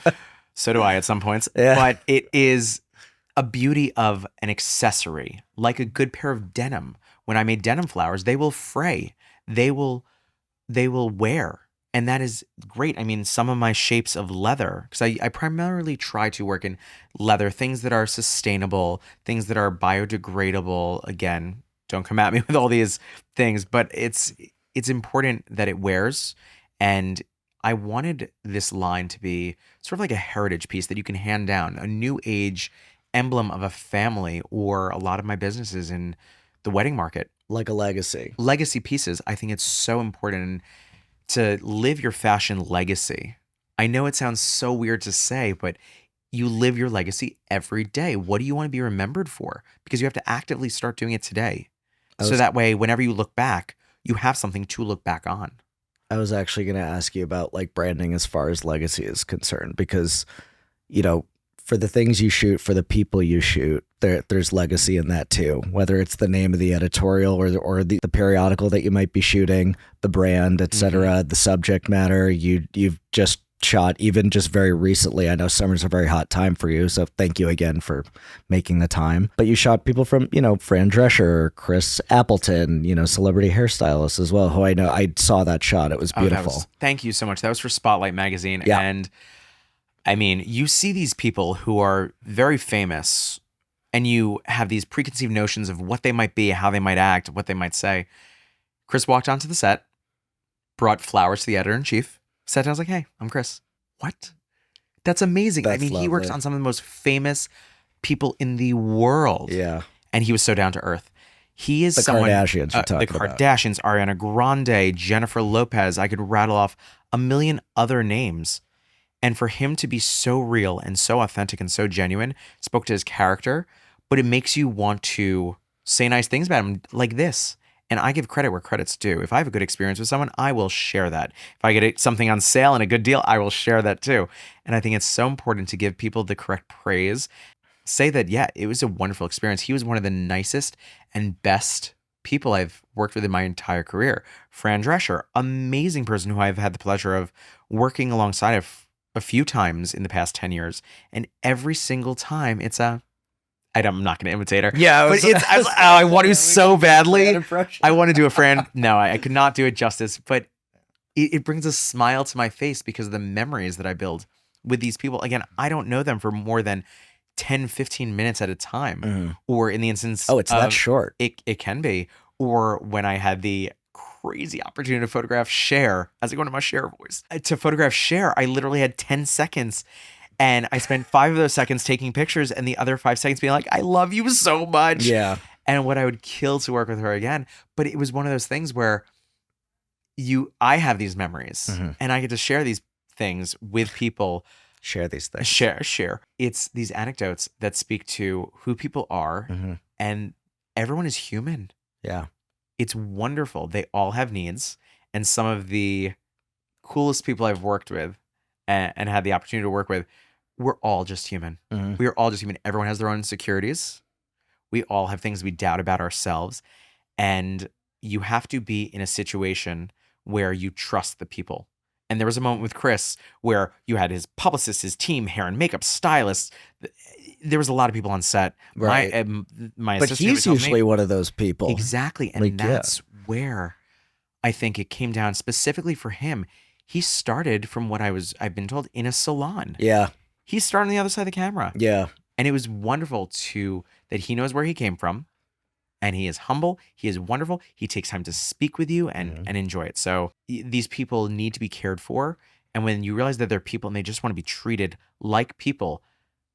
[SPEAKER 2] So do I at some points.
[SPEAKER 1] Yeah.
[SPEAKER 2] But it is a beauty of an accessory, like a good pair of denim. When I made denim flowers, they will fray. They will wear. And that is great. I mean, some of my shapes of leather, because I primarily try to work in leather, things that are sustainable, things that are biodegradable. Again, don't come at me with all these things, but it's important that it wears. And I wanted this line to be sort of like a heritage piece that you can hand down, a new age emblem of a family, or a lot of my businesses in the wedding market.
[SPEAKER 1] Like a legacy.
[SPEAKER 2] Legacy pieces. I think it's so important to live your fashion legacy. I know it sounds so weird to say, but you live your legacy every day. What do you want to be remembered for? Because you have to actively start doing it today. So that way, whenever you look back, you have something to look back on.
[SPEAKER 1] I was actually going to ask you about like branding as far as legacy is concerned, because, for the things you shoot, for the people you shoot, there's legacy in that too. Whether it's the name of the editorial or the periodical that you might be shooting, the brand, etc., the subject matter. You've just shot, even just very recently. I know summer's a very hot time for you, so thank you again for making the time. But you shot people from, Fran Drescher, Chris Appleton, celebrity hairstylists as well, who I saw that shot. It was beautiful.
[SPEAKER 2] Thank you so much. That was for Spotlight magazine.
[SPEAKER 1] Yeah.
[SPEAKER 2] And I mean, you see these people who are very famous and you have these preconceived notions of what they might be, how they might act, what they might say. Chris walked onto the set, brought flowers to the editor-in-chief, sat down, I was like, hey, I'm Chris. What? That's amazing.
[SPEAKER 1] That's
[SPEAKER 2] He
[SPEAKER 1] lovely.
[SPEAKER 2] works on some of the most famous people in the world.
[SPEAKER 1] Yeah.
[SPEAKER 2] And he was so down to earth. He is
[SPEAKER 1] The
[SPEAKER 2] someone,
[SPEAKER 1] Kardashians you're talking
[SPEAKER 2] the
[SPEAKER 1] about.
[SPEAKER 2] Kardashians, Ariana Grande, Jennifer Lopez. I could rattle off a million other names. And for him to be so real and so authentic and so genuine, spoke to his character, but it makes you want to say nice things about him like this. And I give credit where credit's due. If I have a good experience with someone, I will share that. If I get something on sale and a good deal, I will share that too. And I think it's so important to give people the correct praise. Say that, yeah, it was a wonderful experience. He was one of the nicest and best people I've worked with in my entire career. Fran Drescher, amazing person who I've had the pleasure of working alongside of a few times in the past 10 years. And every single time I'm not going to imitate her.
[SPEAKER 1] Yeah.
[SPEAKER 2] But I want to so badly. I want to do a Fran. No, I could not do it justice, but it brings a smile to my face because of the memories that I build with these people. Again, I don't know them for more than 10, 15 minutes at a time. Or in the instance
[SPEAKER 1] Oh, it's that short.
[SPEAKER 2] It can be. Or when I had the crazy opportunity to photograph Cher, as I go into my Cher voice, to photograph Cher, I literally had 10 seconds. And I spent 5 of those seconds taking pictures and the other 5 seconds being like, I love you so much.
[SPEAKER 1] Yeah.
[SPEAKER 2] And what I would kill to work with her again. But it was one of those things where I have these memories and I get to share these things with people.
[SPEAKER 1] Share these things.
[SPEAKER 2] Share. It's these anecdotes that speak to who people are and everyone is human.
[SPEAKER 1] Yeah.
[SPEAKER 2] It's wonderful. They all have needs. And some of the coolest people I've worked with and had the opportunity to work with, we're all just human. We are all just human. Everyone has their own insecurities. We all have things we doubt about ourselves. And you have to be in a situation where you trust the people And there was a moment with Chris where you had his publicist, his team, hair and makeup, stylists. There was a lot of people on set.
[SPEAKER 1] Right.
[SPEAKER 2] My
[SPEAKER 1] But
[SPEAKER 2] assistant
[SPEAKER 1] he's
[SPEAKER 2] would tell
[SPEAKER 1] usually
[SPEAKER 2] me,
[SPEAKER 1] one of those people.
[SPEAKER 2] exactly. And
[SPEAKER 1] Like, yeah.
[SPEAKER 2] that's where I think it came down specifically for him. He started from what I've been told, in a salon.
[SPEAKER 1] Yeah.
[SPEAKER 2] He started on the other side of the camera.
[SPEAKER 1] Yeah.
[SPEAKER 2] And it was wonderful that he knows where he came from. And he is humble. He is wonderful. He takes time to speak with you and enjoy it. So these people need to be cared for. And when you realize that they're people and they just want to be treated like people,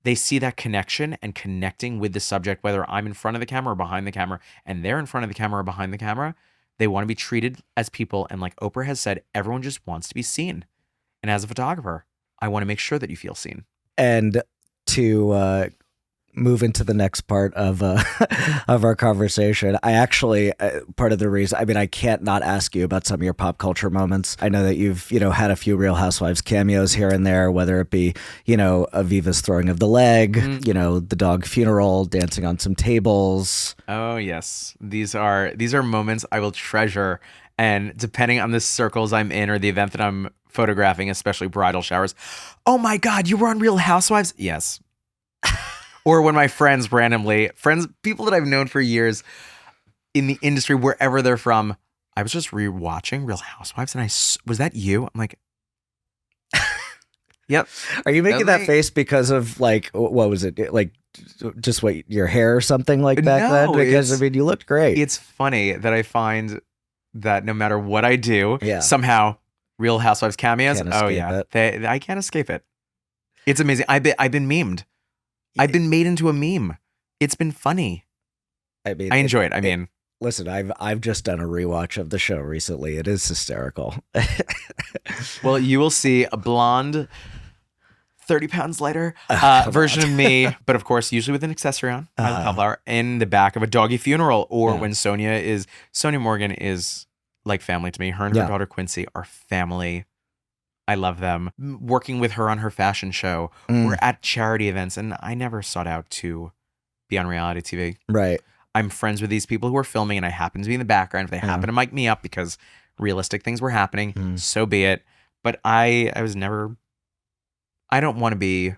[SPEAKER 2] they see that connection and connecting with the subject, whether I'm in front of the camera or behind the camera, and they're in front of the camera or behind the camera. They want to be treated as people. And like Oprah has said, everyone just wants to be seen. And as a photographer, I want to make sure that you feel seen.
[SPEAKER 1] And to move into the next part of of our conversation, I actually part of the reason, I mean, I can't not ask you about some of your pop culture moments. I know that you've had a few Real Housewives cameos here and there, whether it be Aviva's throwing of the leg, the dog funeral, dancing on some tables.
[SPEAKER 2] Oh yes, these are moments I will treasure, and depending on the circles I'm in or the event that I'm photographing, especially bridal showers. Oh my God, you were on Real Housewives? Yes. Or when my friends people that I've known for years in the industry, wherever they're from, I was just rewatching Real Housewives and was that you? I'm like, yep.
[SPEAKER 1] Are you making that face because of like, what was it? Like just your hair or something like back then? Because I mean, you looked great.
[SPEAKER 2] It's funny that I find that no matter what I do, somehow Real Housewives cameos. I can't escape it. It's amazing. I've been memed. I've been made into a meme. It's been funny. I mean, I enjoy it.
[SPEAKER 1] Listen, I've just done a rewatch of the show recently. It is hysterical.
[SPEAKER 2] Well, you will see a blonde, 30 pounds lighter version of me, but of course, usually with an accessory on, cauliflower, in the back of a doggy funeral, or when Sonia Morgan is like family to me. Her and her daughter Quincy are family. I love them. Working with her on her fashion show. We're at charity events, and I never sought out to be on reality TV.
[SPEAKER 1] Right.
[SPEAKER 2] I'm friends with these people who are filming, and I happen to be in the background. If they happen to mic me up because realistic things were happening, so be it. But I was never. I don't want to be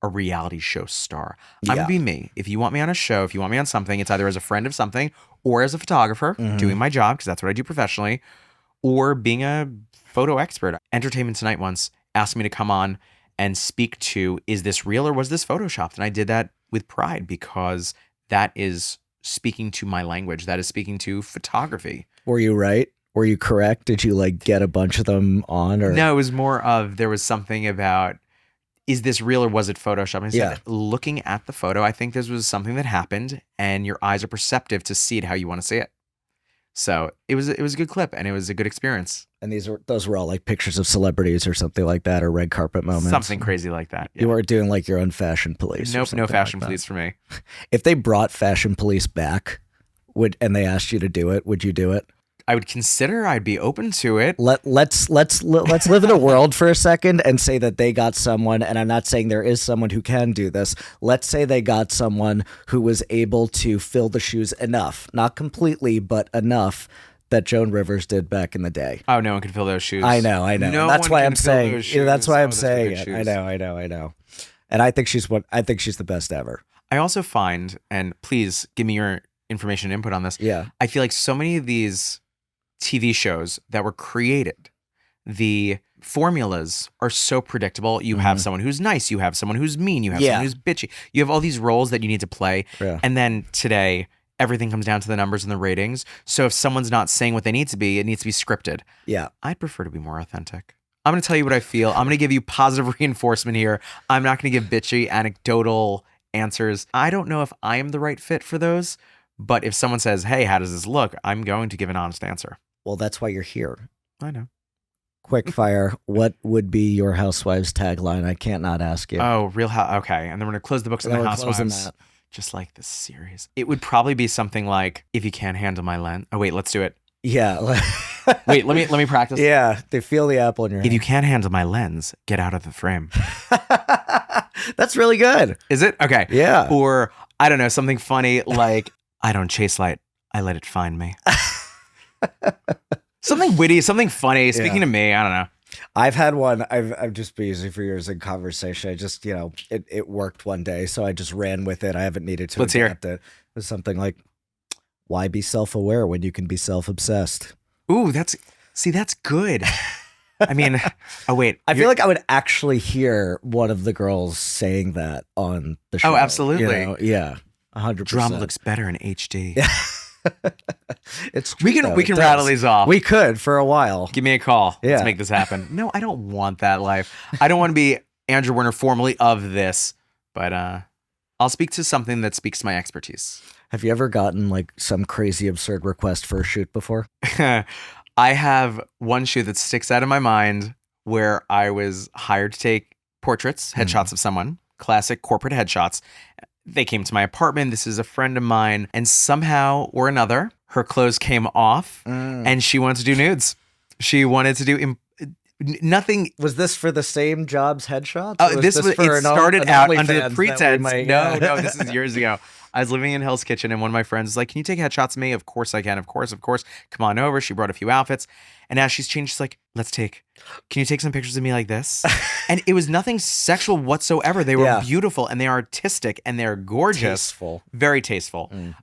[SPEAKER 2] a reality show star. I'm gonna be me. If you want me on a show, if you want me on something, it's either as a friend of something or as a photographer doing my job, because that's what I do professionally, or being a photo expert. Entertainment Tonight once asked me to come on and speak to, is this real or was this photoshopped? And I did that with pride, because that is speaking to my language. That is speaking to photography.
[SPEAKER 1] Were you right? Were you correct? Did you like get a bunch of them on? Or
[SPEAKER 2] no, it was more of, there was something about, is this real or was it photoshopped? And I said, looking at the photo, I think this was something that happened, and your eyes are perceptive to see it how you want to see it. So it was a good clip, and it was a good experience.
[SPEAKER 1] And those were all like pictures of celebrities or something like that, or red carpet moments.
[SPEAKER 2] Something crazy like that. Yeah.
[SPEAKER 1] You weren't doing like your own fashion police.
[SPEAKER 2] Nope, no fashion police for me.
[SPEAKER 1] If they brought fashion police back, and they asked you to do it, would you do it?
[SPEAKER 2] I would consider. I'd be open to it.
[SPEAKER 1] Let's live in a world for a second and say that they got someone, and I'm not saying there is someone who can do this. Let's say they got someone who was able to fill the shoes enough, not completely, but enough, that Joan Rivers did back in the day.
[SPEAKER 2] Oh, no one can fill those shoes.
[SPEAKER 1] I know.
[SPEAKER 2] No,
[SPEAKER 1] that's why I'm saying. That's why I'm
[SPEAKER 2] those
[SPEAKER 1] saying
[SPEAKER 2] are good
[SPEAKER 1] it.
[SPEAKER 2] shoes.
[SPEAKER 1] I know. And I think she's the best ever.
[SPEAKER 2] I also find, and please give me your information and input on this.
[SPEAKER 1] Yeah.
[SPEAKER 2] I feel like so many of these TV shows that were created, the formulas are so predictable. You have someone who's nice, you have someone who's mean, you have someone who's bitchy. You have all these roles that you need to play.
[SPEAKER 1] Yeah.
[SPEAKER 2] And then today, everything comes down to the numbers and the ratings. So if someone's not saying what they need to be, it needs to be scripted.
[SPEAKER 1] Yeah.
[SPEAKER 2] I'd prefer to be more authentic. I'm going to tell you what I feel. I'm going to give you positive reinforcement here. I'm not going to give bitchy, anecdotal answers. I don't know if I am the right fit for those, but if someone says, hey, how does this look? I'm going to give an honest answer.
[SPEAKER 1] Well, that's why you're here.
[SPEAKER 2] I know.
[SPEAKER 1] Quick fire. What would be your Housewives tagline? I can't not ask you.
[SPEAKER 2] Oh, okay. And then we're going to close the books on the Housewives. Just like this series. It would probably be something like, if you can't handle my lens. Oh, wait, let's do it.
[SPEAKER 1] Yeah.
[SPEAKER 2] Wait, let me practice.
[SPEAKER 1] Yeah. They feel the apple in your hand.
[SPEAKER 2] If you can't handle my lens, get out of the frame.
[SPEAKER 1] That's really good.
[SPEAKER 2] Is it? Okay.
[SPEAKER 1] Yeah.
[SPEAKER 2] Or, I don't know, something funny like, I don't chase light. I let it find me. Something witty, something funny. Speaking to me, I don't know.
[SPEAKER 1] I've had one. I've just been using for years in conversation. I just, it worked one day, so I just ran with it. I haven't needed to
[SPEAKER 2] Let's hear.
[SPEAKER 1] adapt it. It was something like, "Why be self-aware when you can be self-obsessed?"
[SPEAKER 2] Ooh, that's good. I mean, oh wait,
[SPEAKER 1] I feel like I would actually hear one of the girls saying that on the show.
[SPEAKER 2] Oh, absolutely.
[SPEAKER 1] Yeah, 100%.
[SPEAKER 2] Drama looks better in HD.
[SPEAKER 1] It's
[SPEAKER 2] we
[SPEAKER 1] true,
[SPEAKER 2] can
[SPEAKER 1] it
[SPEAKER 2] rattle
[SPEAKER 1] does.
[SPEAKER 2] these off.
[SPEAKER 1] We could for a while.
[SPEAKER 2] Give me a call.
[SPEAKER 1] Yeah.
[SPEAKER 2] Let's make this happen. No, I don't want that life. I don't want to be Andrew Werner formerly of this, but I'll speak to something that speaks to my expertise.
[SPEAKER 1] Have you ever gotten like some crazy absurd request for a shoot before?
[SPEAKER 2] I have one shoot that sticks out of my mind where I was hired to take portraits, headshots of someone, classic corporate headshots. They came to my apartment. This is a friend of mine. And somehow or another, her clothes came off and she wanted to do nudes. She wanted to do nothing.
[SPEAKER 1] Was this for the same job's headshots?
[SPEAKER 2] Oh, it started out under the pretense. No, this is years ago. I was living in Hell's Kitchen and one of my friends was like, "Can you take headshots of me?" Of course I can. Of course. Come on over. She brought a few outfits. And as she's changed, she's like, can you take some pictures of me like this? And it was nothing sexual whatsoever. They were beautiful and they're artistic and they're gorgeous.
[SPEAKER 1] Tasteful.
[SPEAKER 2] Very tasteful. I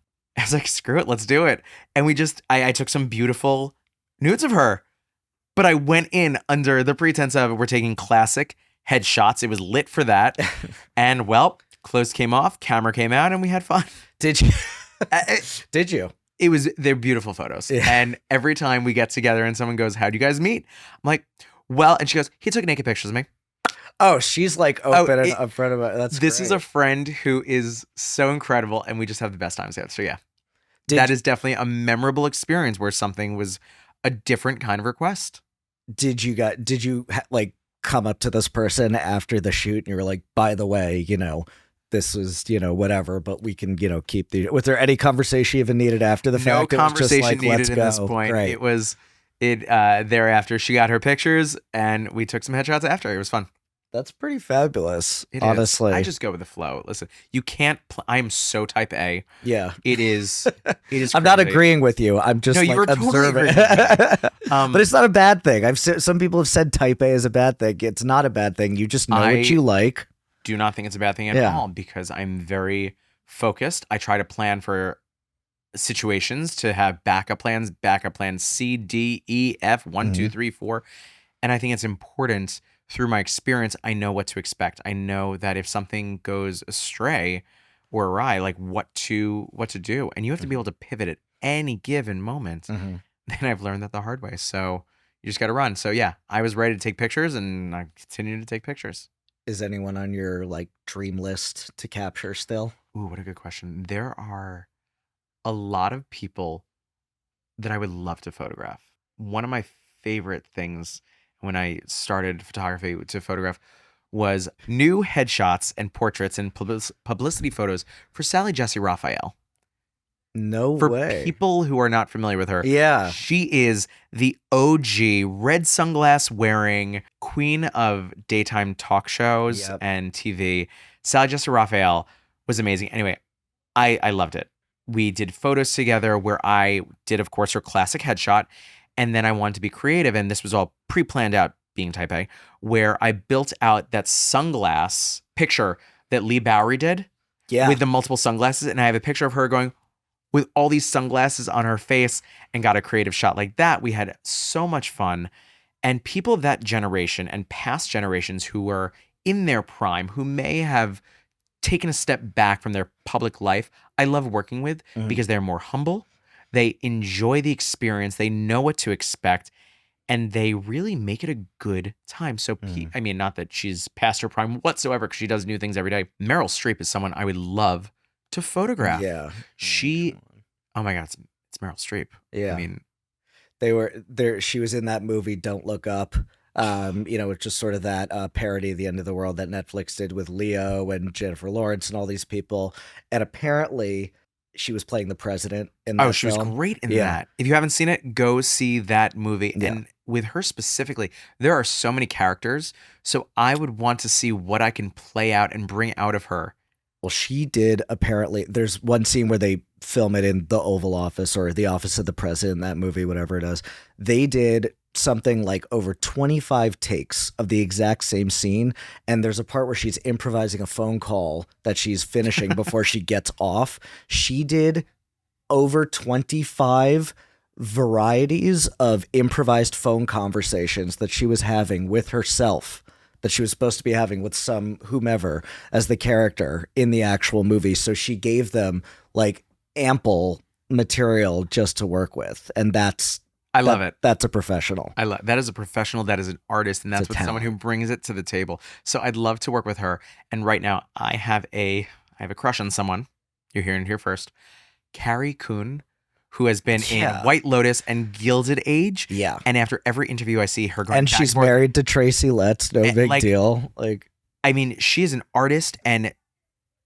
[SPEAKER 2] was like, screw it, let's do it. And I took some beautiful nudes of her. But I went in under the pretense of we're taking classic headshots. It was lit for that. And well, clothes came off, camera came out, and we had fun.
[SPEAKER 1] Did you? Did you?
[SPEAKER 2] They're beautiful photos.
[SPEAKER 1] Yeah.
[SPEAKER 2] And every time we get together and someone goes, "How'd you guys meet?" I'm like, well, and she goes, "He took naked pictures of me."
[SPEAKER 1] Oh, she's like open and upfront about it.
[SPEAKER 2] This is a friend who is so incredible, and we just have the best times together. So yeah, that is definitely a memorable experience where something was a different kind of request.
[SPEAKER 1] Did you like come up to this person after the shoot and you were like, "By the way, this was, whatever, but we can, keep the." Was there any conversation even needed after the fact?
[SPEAKER 2] No conversation
[SPEAKER 1] like,
[SPEAKER 2] needed at this point.
[SPEAKER 1] Great.
[SPEAKER 2] It was thereafter she got her pictures and we took some headshots after. It was fun.
[SPEAKER 1] That's pretty fabulous.
[SPEAKER 2] It
[SPEAKER 1] honestly,
[SPEAKER 2] is. I just go with the flow. Listen, you can't. I am so type A.
[SPEAKER 1] Yeah,
[SPEAKER 2] it is.
[SPEAKER 1] I'm not agreeing with you. I'm just observing. Totally but it's not a bad thing. Some people have said type A is a bad thing. It's not a bad thing. You just know what you like.
[SPEAKER 2] Do not think it's a bad thing at all because I'm very focused. I try to plan for situations to have backup plans C, D, E, F, 1, 2, 3, 4. And I think it's important. Through my experience, I know what to expect. I know that if something goes astray or awry, like what to do. And you have to be able to pivot at any given moment. And I've learned that the hard way. So you just got to run. So yeah, I was ready to take pictures and I continue to take pictures.
[SPEAKER 1] Is anyone on your dream list to capture still?
[SPEAKER 2] Ooh, what a good question. There are a lot of people that I would love to photograph. One of my favorite things when I started photography to photograph was new headshots and portraits and publicity photos for Sally Jessy Raphael.
[SPEAKER 1] No way.
[SPEAKER 2] For people who are not familiar with her, she is the OG red sunglass wearing queen of daytime talk shows and TV. Sally Jessy Raphael was amazing. Anyway, I loved it. We did photos together where I did, of course, her classic headshot. And then I wanted to be creative, and this was all pre-planned out, being type A, where I built out that sunglass picture that Lee Bowery did with the multiple sunglasses. And I have a picture of her going with all these sunglasses on her face and got a creative shot like that. We had so much fun. And people of that generation and past generations who were in their prime, who may have taken a step back from their public life, I love working with because they're more humble. They enjoy the experience. They know what to expect. And they really make it a good time. So, I mean, not that she's past her prime whatsoever because she does new things every day. Meryl Streep is someone I would love to photograph.
[SPEAKER 1] Yeah.
[SPEAKER 2] Oh my God, it's Meryl Streep.
[SPEAKER 1] Yeah.
[SPEAKER 2] I mean,
[SPEAKER 1] they were there. She was in that movie, Don't Look Up. It's just sort of that parody of The End of the World that Netflix did with Leo and Jennifer Lawrence and all these people. And apparently she was playing the president in that
[SPEAKER 2] she was great in that. If you haven't seen it, go see that movie. Yeah. And with her specifically, there are so many characters. So I would want to see what I can play out and bring out of her.
[SPEAKER 1] Well, she did apparently. There's one scene where they film it in the Oval Office or the office of the president, that movie, whatever it is. They did something like over 25 takes of the exact same scene. And there's a part where she's improvising a phone call that she's finishing before she gets off. She did over 25 varieties of improvised phone conversations that she was having with herself, that she was supposed to be having with some whomever as the character in the actual movie. So she gave them like ample material just to work with. And
[SPEAKER 2] I love it.
[SPEAKER 1] That's a professional.
[SPEAKER 2] That is a professional. That is an artist. And that's what someone who brings it to the table. So I'd love to work with her. And right now I have a crush on someone. You're hearing it here first. Carrie Coon, who has been in White Lotus and Gilded Age.
[SPEAKER 1] Yeah.
[SPEAKER 2] And after every interview I see her going
[SPEAKER 1] and
[SPEAKER 2] back
[SPEAKER 1] she's
[SPEAKER 2] and forth.
[SPEAKER 1] married to Tracy Letts. No big deal. Like,
[SPEAKER 2] I mean, she is an artist, and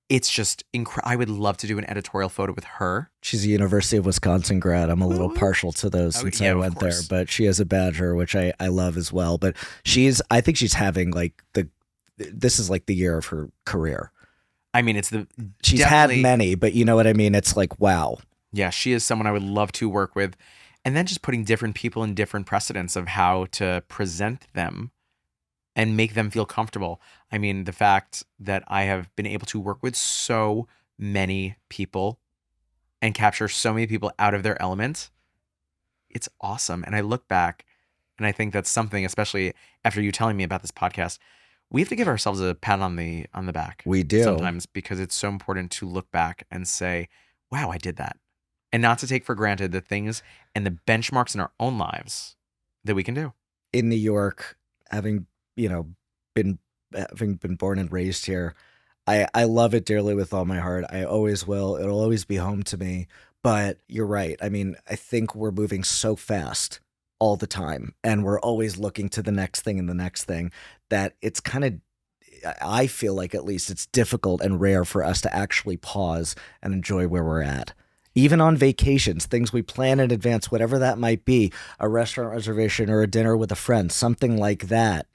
[SPEAKER 2] it's just I would love to do an editorial photo with her.
[SPEAKER 1] She's a University of Wisconsin grad. I'm a little partial to those since I went there, but she has a Badger, which I love as well. But I think she's having like this is like the year of her career.
[SPEAKER 2] I mean,
[SPEAKER 1] she's had many, but you know what I mean? It's like, wow.
[SPEAKER 2] Yeah, she is someone I would love to work with. And then just putting different people in different precedents of how to present them and make them feel comfortable. I mean, the fact that I have been able to work with so many people and capture so many people out of their element, it's awesome. And I look back and I think that's something, especially after you telling me about this podcast, we have to give ourselves a pat on the back.
[SPEAKER 1] We do.
[SPEAKER 2] Sometimes, because it's so important to look back and say, wow, I did that. And not to take for granted the things and the benchmarks in our own lives that we can do.
[SPEAKER 1] In New York, having been born and raised here, I love it dearly with all my heart. I always will. It'll always be home to me. But you're right. I mean, I think we're moving so fast all the time, and we're always looking to the next thing and the next thing, that it's kind of, I feel like at least it's difficult and rare for us to actually pause and enjoy where we're at. Even on vacations, things we plan in advance, whatever that might be, a restaurant reservation or a dinner with a friend, something like that,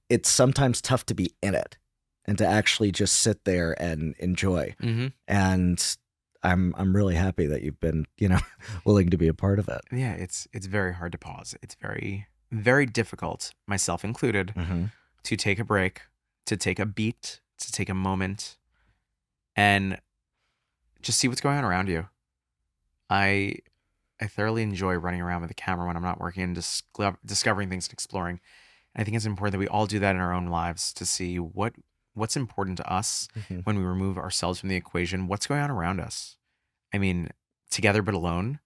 [SPEAKER 1] it's sometimes tough to be in it and to actually just sit there and enjoy.
[SPEAKER 2] Mm-hmm.
[SPEAKER 1] And I'm really happy that you've been, willing to be a part of it.
[SPEAKER 2] Yeah, it's very hard to pause. It's very, very difficult, myself included, to take a break, to take a beat, to take a moment, and just see what's going on around you. I thoroughly enjoy running around with a camera when I'm not working and discovering things and exploring. And I think it's important that we all do that in our own lives to see what's important to us when we remove ourselves from the equation. What's going on around us? I mean, together but alone,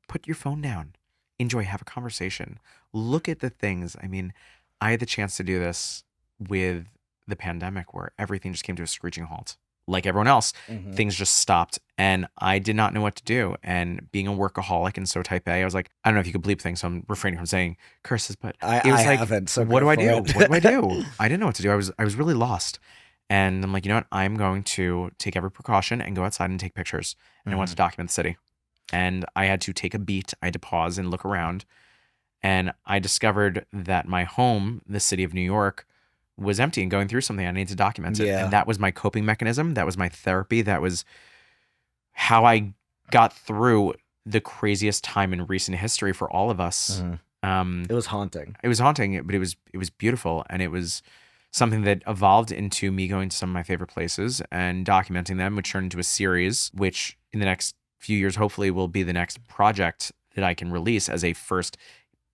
[SPEAKER 2] put your phone down. Enjoy, have a conversation. Look at the things. I mean, I had the chance to do this with the pandemic where everything just came to a screeching halt. Like everyone else, things just stopped and I did not know what to do. And being a workaholic and so type A, I was like, I don't know if you could bleep things, so I'm refraining from saying curses, but it was like,
[SPEAKER 1] haven't, so
[SPEAKER 2] what do I do? What do I do? I didn't know what to do. I was really lost. And I'm like, you know what? I'm going to take every precaution and go outside and take pictures. And I want to document the city. And I had to take a beat. I had to pause and look around. And I discovered that my home, the city of New York, was empty and going through something. I needed to document it.
[SPEAKER 1] Yeah.
[SPEAKER 2] And that was my coping mechanism. That was my therapy. That was how I got through the craziest time in recent history for all of us.
[SPEAKER 1] It was haunting.
[SPEAKER 2] It was haunting, but it was beautiful. And it was something that evolved into me going to some of my favorite places and documenting them, which turned into a series, which in the next few years, hopefully will be the next project that I can release as a first,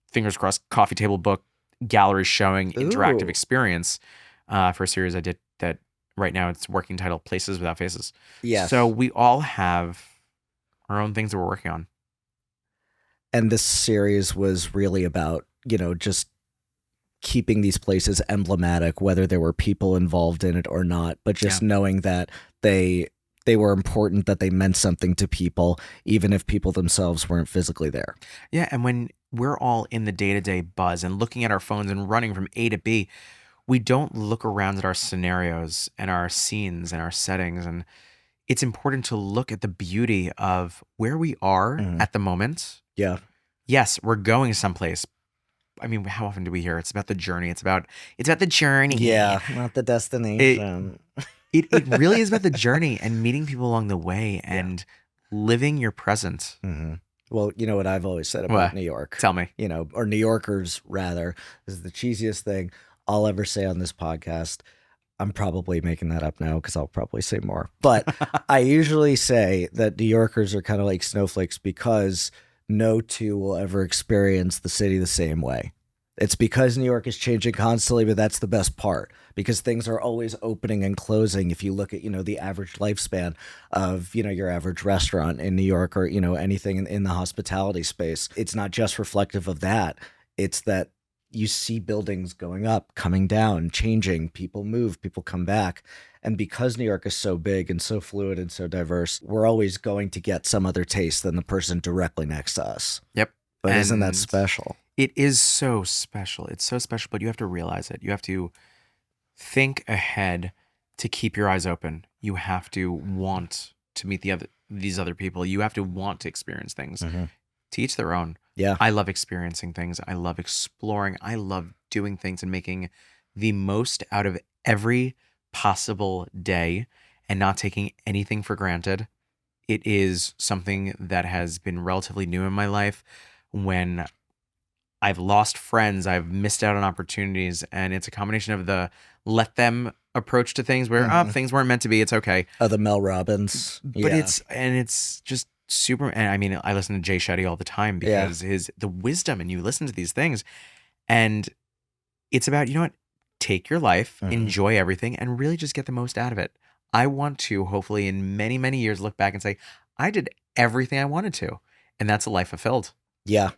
[SPEAKER 2] fingers crossed, coffee table book, gallery showing, interactive experience for a series I did that right now it's working title Places Without Faces.
[SPEAKER 1] Yes.
[SPEAKER 2] So we all have our own things that we're working on.
[SPEAKER 1] And this series was really about, just keeping these places emblematic, whether there were people involved in it or not, but just knowing that they were important, that they meant something to people, even if people themselves weren't physically there.
[SPEAKER 2] Yeah. And when we're all in the day-to-day buzz and looking at our phones and running from A to B, we don't look around at our scenarios and our scenes and our settings. And it's important to look at the beauty of where we are at the moment.
[SPEAKER 1] Yeah.
[SPEAKER 2] Yes, we're going someplace. I mean, how often do we hear it's about the journey? It's about the journey.
[SPEAKER 1] Yeah, not the destination.
[SPEAKER 2] It really is about the journey and meeting people along the way and living your present.
[SPEAKER 1] Well, you know what I've always said about
[SPEAKER 2] What?
[SPEAKER 1] New York,
[SPEAKER 2] Tell me.
[SPEAKER 1] or New Yorkers rather, is the cheesiest thing I'll ever say on this podcast. I'm probably making that up now because I'll probably say more. But I usually say that New Yorkers are kind of like snowflakes because no two will ever experience the city the same way. It's because New York is changing constantly, but that's the best part because things are always opening and closing. If you look at, the average lifespan of, your average restaurant in New York or, anything in the hospitality space, it's not just reflective of that. It's that you see buildings going up, coming down, changing, people move, people come back. And because New York is so big and so fluid and so diverse, we're always going to get some other taste than the person directly next to us.
[SPEAKER 2] Yep.
[SPEAKER 1] But isn't that special?
[SPEAKER 2] It is so special. It's so special, but you have to realize it. You have to think ahead to keep your eyes open. You have to want to meet these other people. You have to want to experience things.
[SPEAKER 1] Mm-hmm.
[SPEAKER 2] To each their own.
[SPEAKER 1] Yeah.
[SPEAKER 2] I love experiencing things. I love exploring. I love doing things and making the most out of every possible day and not taking anything for granted. It is something that has been relatively new in my life. When I've lost friends, I've missed out on opportunities, and it's a combination of the let them approach to things where things weren't meant to be. It's okay.
[SPEAKER 1] The Mel Robbins,
[SPEAKER 2] but it's just super. And I mean, I listen to Jay Shetty all the time because the wisdom, and you listen to these things, and it's about, take your life, enjoy everything, and really just get the most out of it. I want to hopefully in many, many years look back and say, I did everything I wanted to, and that's a life fulfilled.
[SPEAKER 1] Yeah,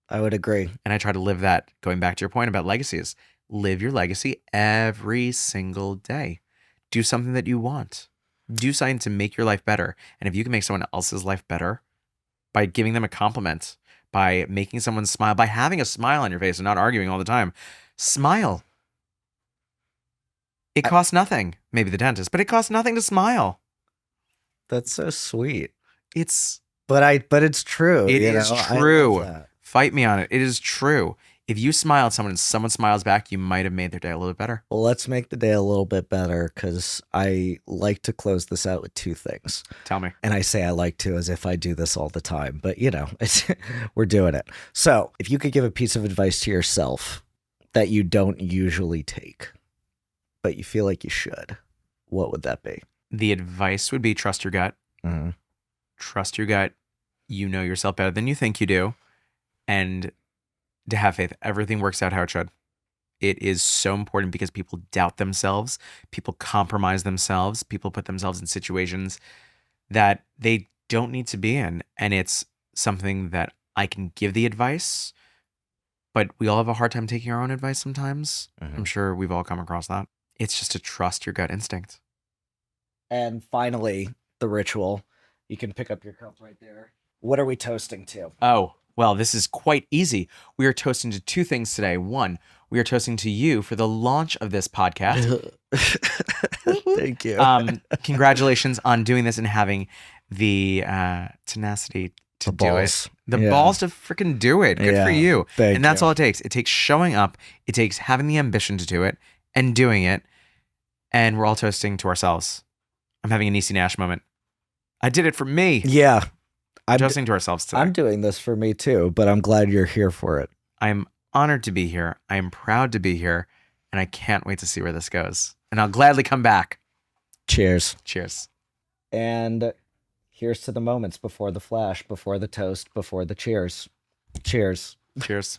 [SPEAKER 1] I would agree.
[SPEAKER 2] And I try to live that, going back to your point about legacies. Live your legacy every single day. Do something that you want. Do something to make your life better. And if you can make someone else's life better by giving them a compliment, by making someone smile, by having a smile on your face and not arguing all the time, smile. It costs nothing. Maybe the dentist, but it costs nothing to smile.
[SPEAKER 1] That's so sweet.
[SPEAKER 2] But
[SPEAKER 1] it's true.
[SPEAKER 2] It is true. Fight me on it. It is true. If you smile at someone and someone smiles back, you might have made their day a little bit better.
[SPEAKER 1] Well, let's make the day a little bit better because I like to close this out with two things.
[SPEAKER 2] Tell me.
[SPEAKER 1] And I say I like to as if I do this all the time, but we're doing it. So if you could give a piece of advice to yourself that you don't usually take, but you feel like you should, what would that be?
[SPEAKER 2] The advice would be trust your gut.
[SPEAKER 1] Mm-hmm.
[SPEAKER 2] Trust your gut. You know yourself better than you think you do. And to have faith, everything works out how it should. It is so important because people doubt themselves, people compromise themselves, people put themselves in situations that they don't need to be in. And it's something that I can give the advice, but we all have a hard time taking our own advice sometimes. I'm sure we've all come across that. It's just to trust your gut instinct.
[SPEAKER 1] And finally, the ritual. You can pick up your cup right there. What are we toasting to?
[SPEAKER 2] Oh, well, this is quite easy. We are toasting to two things today. One, we are toasting to you for the launch of this podcast.
[SPEAKER 1] Thank you.
[SPEAKER 2] Congratulations on doing this and having the tenacity to do it. The balls to freaking do it. Good for you. And that's all it takes. It takes showing up. It takes having the ambition to do it and doing it. And we're all toasting to ourselves. I'm having a Niecy Nash moment. I did it for me.
[SPEAKER 1] Yeah.
[SPEAKER 2] I'm toasting to ourselves today.
[SPEAKER 1] I'm doing this for me too, but I'm glad you're here for it.
[SPEAKER 2] I'm honored to be here. I am proud to be here. And I can't wait to see where this goes. And I'll gladly come back.
[SPEAKER 1] Cheers.
[SPEAKER 2] Cheers.
[SPEAKER 1] And here's to the moments before the flash, before the toast, before the cheers. Cheers.
[SPEAKER 2] Cheers.